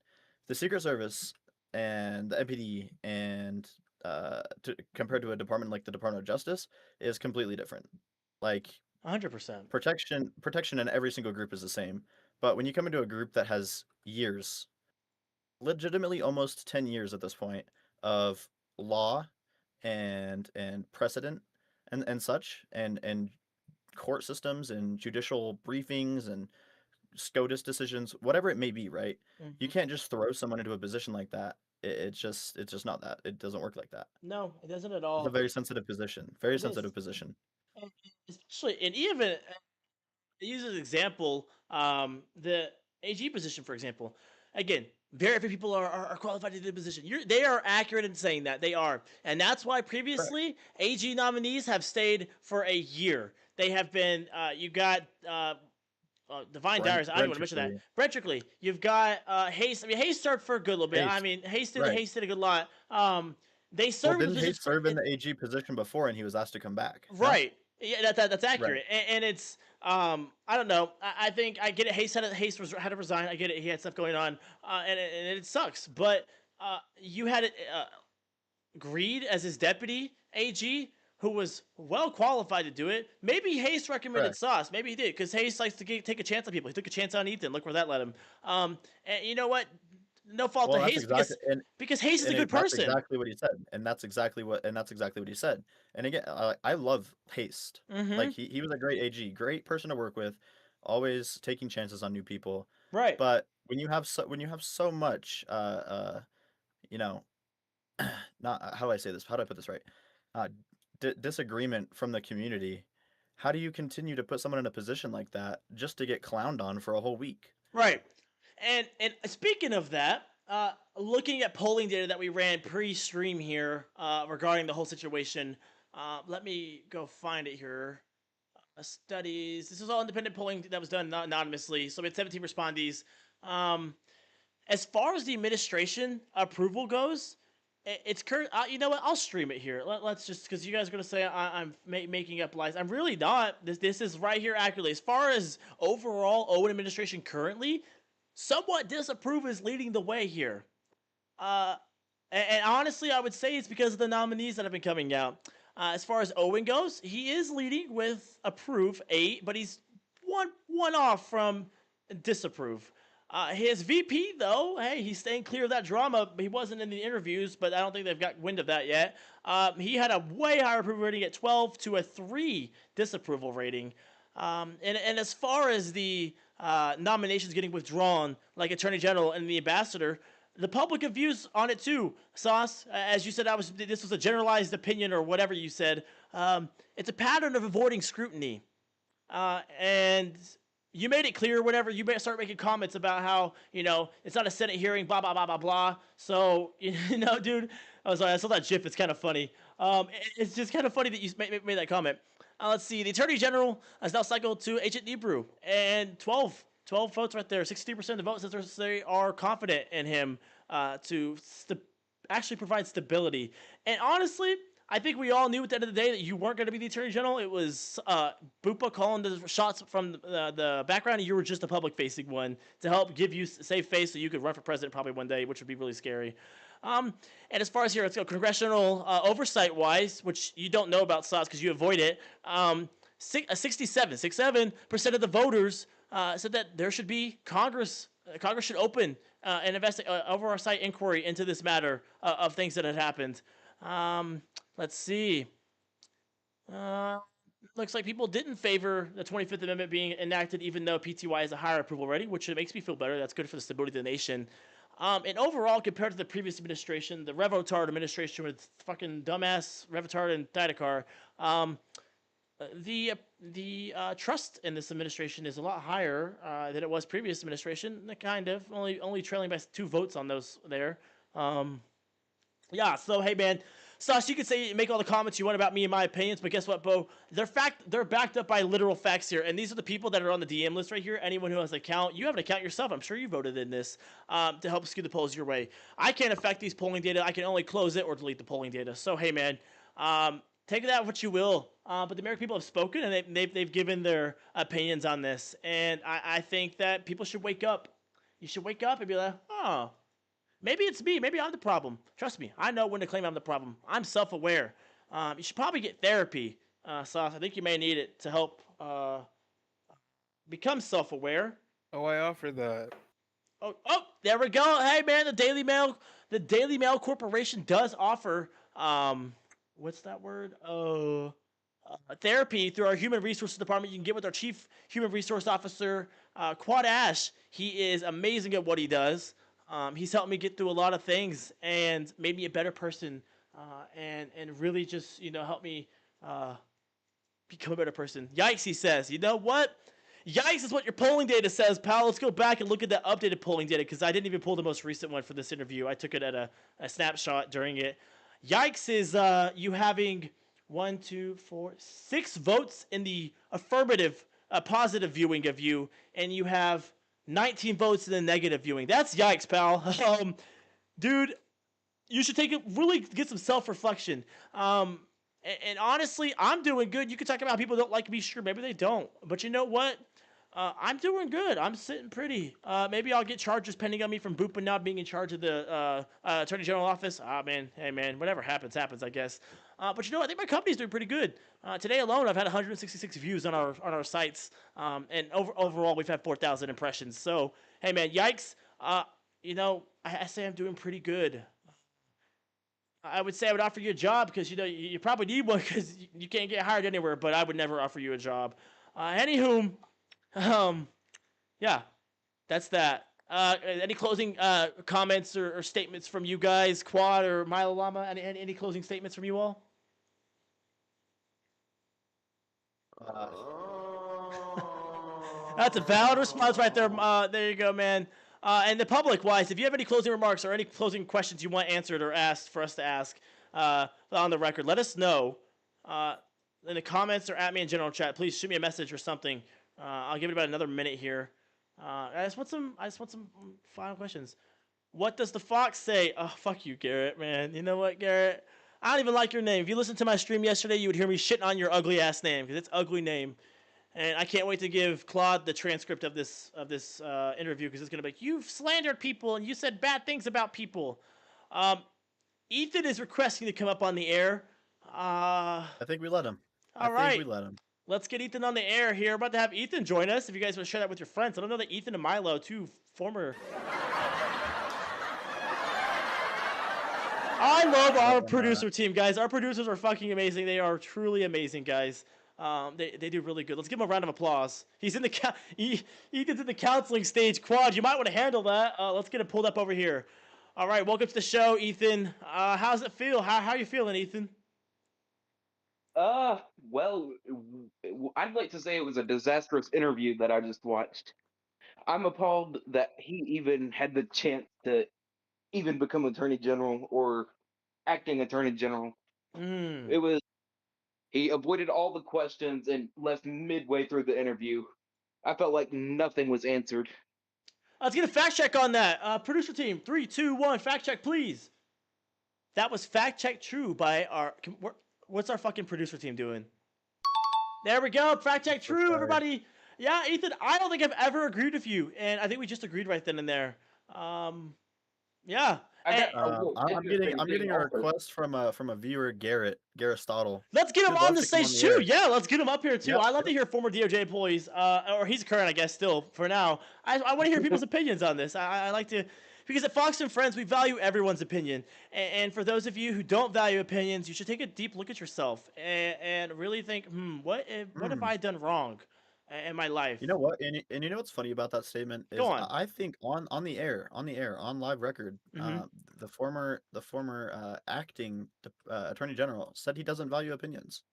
the Secret Service and the MPD and compared to a department like the Department of Justice is completely different. Like, 100%. protection in every single group is the same, but when you come into a group that has years, legitimately almost 10 years at this point, of law and precedent and such, and court systems and judicial briefings and SCOTUS decisions, whatever it may be, right? You Mhm. can't just throw someone into a position like that. It's just not that. It doesn't work like that. No, it doesn't at It's a all. very sensitive position. Very It is, sensitive position. and especially, and even use as an example, the AG position, for example. Again, very few people are qualified to do the position. They are accurate in saying that they are, and that's why Correct. previously AG nominees have stayed for a year. They have been. You got. Divine Brent Diaries. I don't even Brent want to mention that. Trickley. Brent Trickley. You've got Hayes. I mean, Hayes served for a good little bit. I Haste. mean, Right. Hayes did a good lot. They Well, served in the didn't position Haste serve in the AG position before and he was asked to come back? No? right. Yeah, that's Right. accurate, and it's I don't know. I think I get it. Hayes had to resign. I get it. He had stuff going on, and it sucks. But you had it. Greed as his deputy AG, who was well qualified to do it. Maybe Hayes recommended Correct. Sauce. Maybe he did, because Hayes likes to take a chance on people. He took a chance on Ethan. Look where that led him. And you know what? No fault Well, to that's Hayes, exactly because Hayes is a good that's person. exactly what he said, and that's exactly what he said. And again, I love Haste. Mm-hmm. Like, he was a great AG, great person to work with, always taking chances on new people. Right. But when you have so much you know, not how do I say this? How do I put this right? Uh, disagreement from the community. How do you continue to put someone in a position like that just to get clowned on for a whole week? Right. And speaking of that, looking at polling data that we ran pre-stream here regarding the whole situation, let me go find it here. Studies. This is all independent polling that was done anonymously. So we had 17 respondees. Um, as far as the administration approval goes, it's current. You know what? I'll stream it here. Let's just, because you guys are gonna say I'm making up lies. I'm really not. This is right here accurately. As far as overall Owen administration currently, somewhat disapprove is leading the way here. Uh, and honestly, I would say it's because of the nominees that have been coming out. As far as Owen goes, he is leading with approve 8, but he's one off from disapprove. His VP, though, hey, he's staying clear of that drama. He wasn't in the interviews, but I don't think they've got wind of that yet. He had a way higher approval rating at 12 to a 3 disapproval rating. And as far as the nominations getting withdrawn, like Attorney General and the Ambassador, the public have views on it too. Sauce, as you said, this was a generalized opinion or whatever you said. It's a pattern of avoiding scrutiny. And you made it clear whenever you start making comments about how, it's not a Senate hearing, blah, blah, blah, blah, blah. So, dude, I saw that GIF. It's kind of funny. It's just kind of funny that you made that comment. Let's see. The Attorney General has now cycled to Agent Nebrew, and 12 votes right there. 63% of the vote says they are confident in him to actually provide stability. And honestly, I think we all knew at the end of the day that you weren't going to be the Attorney General. It was Bupa calling the shots from the background, and you were just a public-facing one to help give you safe face so you could run for president probably one day, which would be really scary. And as far as here, let's go congressional oversight-wise, which you don't know about, Sauce, because you avoid it. 67% of the voters said that there should be Congress should open an oversight inquiry into this matter of things that had happened. Let's see. Looks like people didn't favor the 25th Amendment being enacted, even though PTY has a higher approval rating, which makes me feel better. That's good for the stability of the nation. And overall, compared to the previous administration, the Revotard administration with fucking dumbass Revotard and Thydakar, the trust in this administration is a lot higher than it was previous administration. Kind of only trailing by 2 votes on those there. Yeah. So hey, man. Sauce, you can make all the comments you want about me and my opinions, but guess what, Bo? They're backed up by literal facts here, and these are the people that are on the DM list right here. Anyone who has an account, you have an account yourself. I'm sure you voted in this to help skew the polls your way. I can't affect these polling data. I can only close it or delete the polling data. So hey, man, take that what you will. But the American people have spoken, and they've given their opinions on this, and I think that people should wake up. You should wake up and be like, oh. Maybe it's me. Maybe I'm the problem. Trust me. I know when to claim I'm the problem. I'm self-aware. You should probably get therapy, Sauce. I think you may need it to help become self-aware. Oh, I offer that. Oh, there we go. Hey, man, the Daily Mail Corporation does offer, what's that word? Therapy through our Human Resources Department. You can get with our Chief Human Resource Officer, Quad Ash. He is amazing at what he does. He's helped me get through a lot of things and made me a better person, and really just helped me become a better person. Yikes, he says. You know what? Yikes is what your polling data says, pal. Let's go back and look at that updated polling data because I didn't even pull the most recent one for this interview. I took it at a snapshot during it. Yikes is you having 6 votes in the affirmative, positive viewing of you, and you have 19 votes in the negative viewing. That's yikes, pal. Dude, you should really get some self-reflection. And honestly, I'm doing good. You can talk about how people don't like me. Sure, maybe they don't. But you know what? I'm doing good. I'm sitting pretty. Maybe I'll get charges pending on me from Bupa now being in charge of the Attorney General office. Man. Hey, man. Whatever happens, I guess. But I think my company's doing pretty good. Today alone, I've had 166 views on our sites. And overall, we've had 4,000 impressions. So, hey, man, yikes. I say I'm doing pretty good. I would say I would offer you a job because, you probably need one because you can't get hired anywhere, but I would never offer you a job. Anywho, yeah, that's that. Any closing comments or statements from you guys, Quad or Milo Llama? Any closing statements from you all? That's a valid response right there. There you go, man. And the public-wise, if you have any closing remarks or any closing questions you want answered or asked for us to ask on the record, let us know in the comments or at me in general chat. Please shoot me a message or something. I'll give it about another minute here. I just want some final questions. What does the fox say? Oh, fuck you, Garrett, man. You know what, Garrett? I don't even like your name. If you listened to my stream yesterday, you would hear me shitting on your ugly ass name because it's ugly name. And I can't wait to give Claude the transcript of this interview because it's gonna be like, you've slandered people and you said bad things about people. Ethan is requesting to come up on the air. I think we let him. All right. I think we let him. Let's get Ethan on the air here. We're about to have Ethan join us. If you guys want to share that with your friends. I don't know that Ethan and Milo, two former. I love our producer team, guys. Our producers are fucking amazing. They are truly amazing, guys. They do really good. Let's give him a round of applause. He's in the Ethan's in the counseling stage. Quad, you might want to handle that. Let's get it pulled up over here. All right, welcome to the show, Ethan. How's it feel? How you feeling, Ethan? Well, I'd like to say it was a disastrous interview that I just watched. I'm appalled that he even had the chance to even become Attorney General or acting Attorney General. Mm. It was he avoided all the questions and left midway through the interview. I felt like nothing was answered. Let's get a fact check on that. Producer team, 3, 2, 1, fact check, please. That was fact check true by our. What's our fucking producer team doing? There we go. Fact check true, everybody. Yeah, Ethan, I don't think I've ever agreed with you, and I think we just agreed right then and there. Yeah. I'm getting a request from a viewer, Garrett Stottle. Let's get him on the stage too. Yeah, let's get him up here too. Yep, I love to hear former DOJ employees, or he's current, I guess, still for now. I want to hear people's opinions on this. I like to, because at Fox and Friends we value everyone's opinion, and for those of you who don't value opinions, you should take a deep look at yourself and really think, what have I done wrong in my life? You know what? And you know what's funny about that statement is Go on. I think on the air, on live record, the former acting Attorney General said he doesn't value opinions.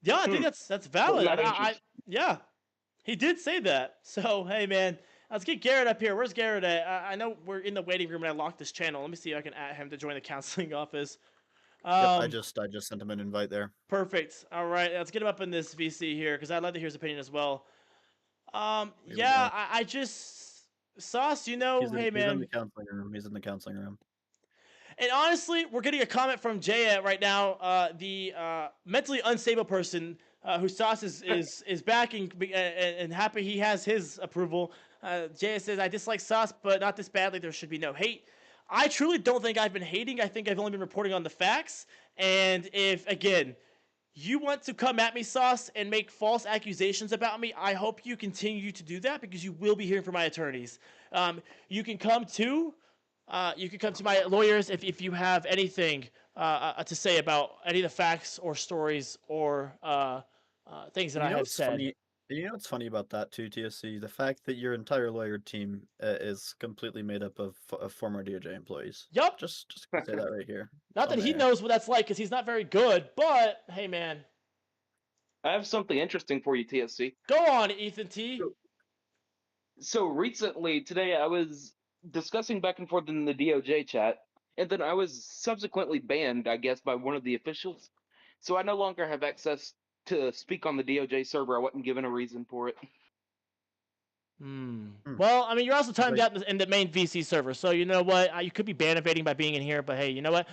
Yeah, I think that's valid. Well, Yeah, he did say that. So hey, man, let's get Garrett up here. Where's Garrett at? I know we're in the waiting room and I locked this channel. Let me see if I can add him to join the counseling office. Yep, I just sent him an invite there. Perfect. All right, let's get him up in this VC here because I'd love to hear his opinion as well. I just Sauce, hey man. He's in the counseling room. He's in the counseling room. And honestly, we're getting a comment from Jaya right now, the mentally unstable person who Sauce is backing and happy he has his approval. Jaya says, I dislike Sauce, but not this badly. There should be no hate. I truly don't think I've been hating. I think I've only been reporting on the facts. And if, again, you want to come at me, Sauce, and make false accusations about me, I hope you continue to do that because you will be hearing from my attorneys. You can come to my lawyers if you have anything to say about any of the facts or stories or things that I have said. Funny? You know what's funny about that too, TSC? The fact that your entire lawyer team is completely made up of former DOJ employees. Yup. Just gonna say that right here. Not that he knows what that's like because he's not very good, but hey, man. I have something interesting for you, TSC. Go on, Ethan T. So recently, today, I was discussing back and forth in the DOJ chat, and then I was subsequently banned, I guess, by one of the officials. So I no longer have access to speak on the DOJ server. I wasn't given a reason for it. Well, I mean, you're also timed out in the main VC server, so you know what? You could be ban evading by being in here, but hey, you know what?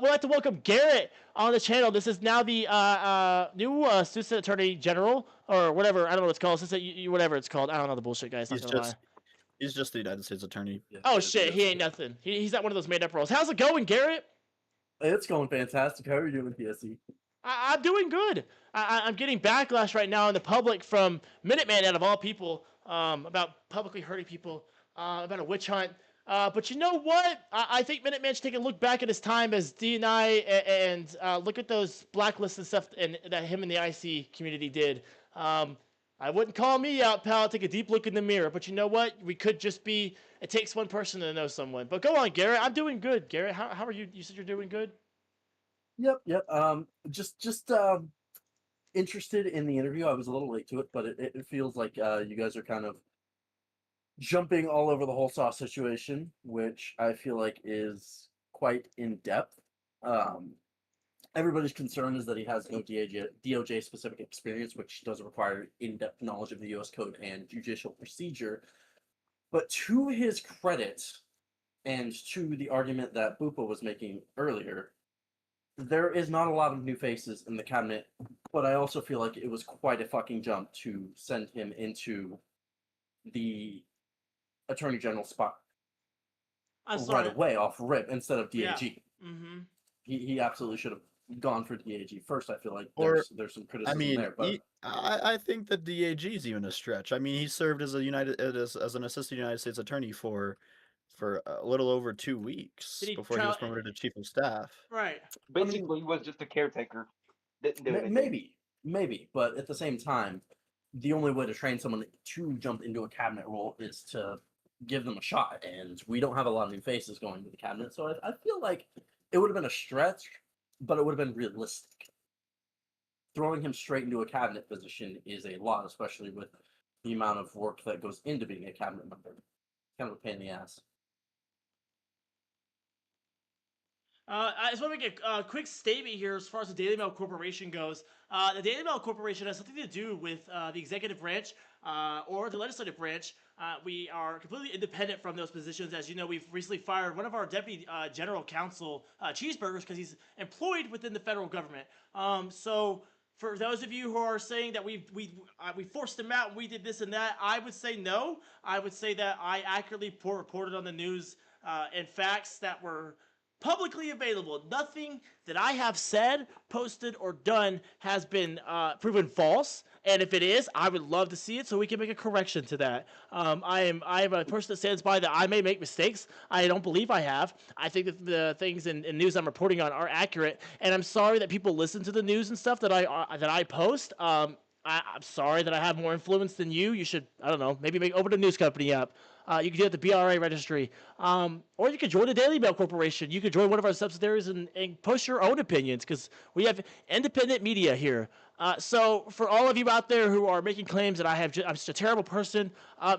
We'd like to welcome Garrett on the channel. This is now the new Assistant Attorney General, or whatever. I don't know what it's called. Whatever it's called. I don't know the bullshit, guys. He's just the United States Attorney. Yeah, oh, shit. He ain't nothing. He's not one of those made-up roles. How's it going, Garrett? It's going fantastic. How are you doing, PSC? I'm doing good. I'm getting backlash right now in the public from Minuteman, out of all people, about publicly hurting people, about a witch hunt. But you know what? I think Minuteman should take a look back at his time as DNI and look at those blacklists and stuff that him and the IC community did. I wouldn't call me out, pal. Take a deep look in the mirror. But you know what? We could just be, it takes one person to know someone. But go on, Garrett. I'm doing good. Garrett, how are you? You said you're doing good? Yep. Just interested in the interview. I was a little late to it, but it feels like you guys are kind of jumping all over the whole Sauce situation, which I feel like is quite in depth. Everybody's concern is that he has no DOJ specific experience, which does require in-depth knowledge of the U.S. Code and judicial procedure. But to his credit, and to the argument that Bupa was making earlier, there is not a lot of new faces in the cabinet, but I also feel like it was quite a fucking jump to send him into the Attorney General spot right away off rip instead of DAG. Yeah. Mm-hmm. He absolutely should have gone for DAG first. I feel like there's some criticism there. But I think that DAG is even a stretch. I mean, he served as as an assistant United States attorney for a little over 2 weeks before he was promoted to chief of staff. Right. Basically, he was just a caretaker. Didn't do anything. Maybe. Maybe, but at the same time, the only way to train someone to jump into a cabinet role is to give them a shot, and we don't have a lot of new faces going to the cabinet, so I feel like it would have been a stretch, but it would have been realistic. Throwing him straight into a cabinet position is a lot, especially with the amount of work that goes into being a cabinet member. Kind of a pain in the ass. I just want to make a quick statement here as far as the Daily Mail Corporation goes. The Daily Mail Corporation has something to do with the executive branch or the legislative branch. We are completely independent from those positions. As you know, we've recently fired one of our deputy general counsel, Cheeseburgers, because he's employed within the federal government. So for those of you who are saying that we forced him out and we did this and that, I would say no. I would say that I accurately reported on the news and facts that were publicly available. Nothing that I have said, posted, or done has been proven false. And if it is, I would love to see it so we can make a correction to that. I am a person that stands by that I may make mistakes. I don't believe I have. I think that the things in news I'm reporting on are accurate. And I'm sorry that people listen to the news and stuff that I post. I'm sorry that I have more influence than you. You should, I don't know, maybe open a news company up. You can do it at the BRA registry. Or you could join the Daily Mail Corporation. You could join one of our subsidiaries and post your own opinions because we have independent media here. So for all of you out there who are making claims that I'm just a terrible person,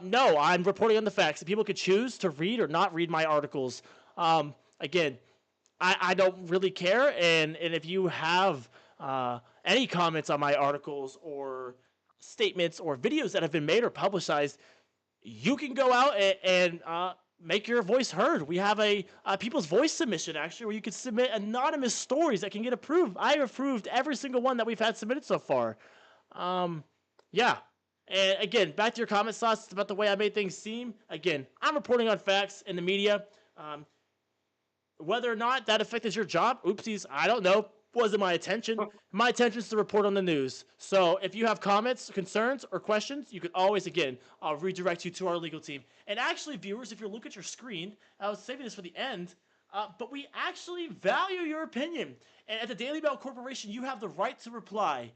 no, I'm reporting on the facts. People could choose to read or not read my articles. Again, I don't really care. And if you have any comments on my articles or statements or videos that have been made or publicized, you can go out and make your voice heard. We have a people's voice submission, actually, where you can submit anonymous stories that can get approved. I have approved every single one that we've had submitted so far. Yeah. And again, back to your comment, Sauce, about the way I made things seem. Again, I'm reporting on facts in the media. Whether or not that affected your job, oopsies, I don't know. Wasn't my intention. My intention is to report on the news. So if you have comments, concerns, or questions, you can always, again, I'll redirect you to our legal team. And actually, viewers, if you look at your screen, I was saving this for the end, but we actually value your opinion. And at the Daily Mail Corporation, you have the right to reply.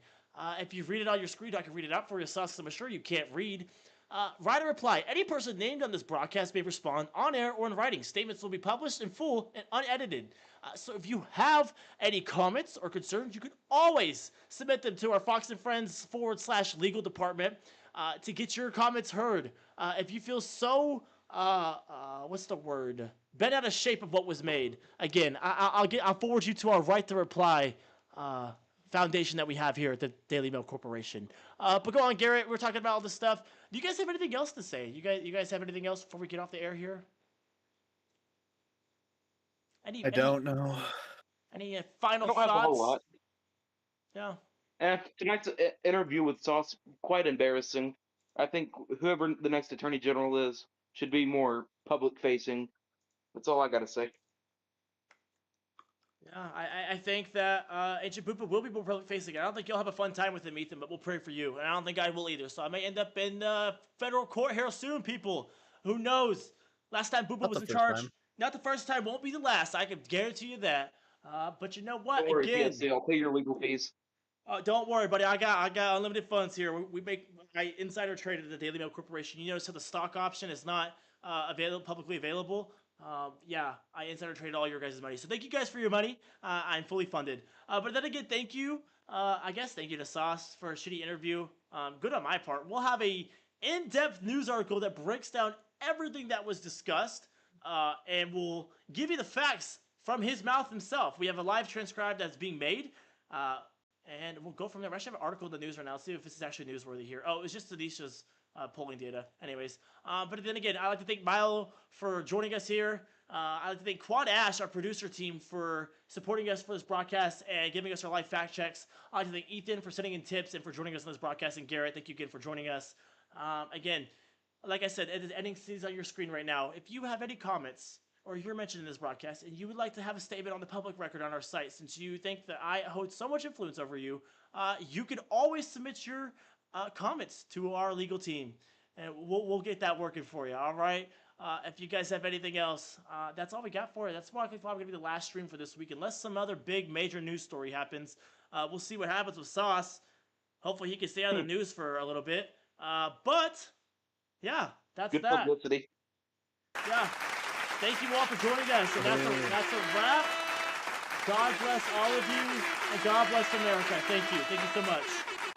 If you read it on your screen, I can read it out for you, Sauce, I'm sure you can't read. Write a reply. Any person named on this broadcast may respond on air or in writing. Statements will be published in full and unedited. So if you have any comments or concerns, you can always submit them to our Fox and Friends /legal department to get your comments heard. If you feel so, what's the word? Bent out of shape of what was made. Again, I'll forward you to our right to reply foundation that we have here at the Daily Mail Corporation. But go on, Garrett. We're talking about all this stuff. Do you guys have anything else to say? You guys have anything else before we get off the air here? I don't know. Any I final don't thoughts? have a whole lot. Yeah. Tonight's interview with Sauce quite embarrassing. I think whoever the next Attorney General is should be more public facing. That's all I gotta say. Yeah, I think that Ancient Poopa will be more public facing. I don't think you'll have a fun time with him, Ethan, but we'll pray for you. And I don't think I will either. So I may end up in federal court here soon, people. Who knows? Last time Poopa was in charge. Not the first time, won't be the last. I can guarantee you that. But you know what? Don't worry, Again, PSC, I'll pay your legal fees. don't worry, buddy. I got unlimited funds here. I insider traded at the Daily Mail Corporation. You notice how the stock option is not publicly available. Yeah, I insider traded all your guys' money. So thank you guys for your money. I'm fully funded. But then again, thank you. I guess thank you to Sauce for a shitty interview. Good on my part. We'll have a in-depth news article that breaks down everything that was discussed, and we'll give you the facts from his mouth himself. We have a live transcribe that's being made, and we'll go from there. I actually have an article in the news right now. Let's see if this is actually newsworthy here. Oh, it's just Tanisha's polling data. Anyways, but then again, I'd like to thank Milo for joining us here. I'd like to thank Quad Ash, our producer team, for supporting us for this broadcast and giving us our live fact checks. I'd like to thank Ethan for sending in tips and for joining us on this broadcast. And Garrett, thank you again for joining us. Again, like I said, it is ending scenes on your screen right now. If you have any comments or you're mentioned in this broadcast and you would like to have a statement on the public record on our site, since you think that I hold so much influence over you, you can always submit your comments to our legal team, and we'll get that working for you. All right. If you guys have anything else, that's all we got for you. That's probably going to be the last stream for this week, unless some other big major news story happens. We'll see what happens with Sauce. hopefully he can stay out of the news for a little bit. But yeah, that's Good that. publicity. Yeah. Thank you all for joining us. And that's a wrap. God bless all of you, and God bless America. Thank you. Thank you so much.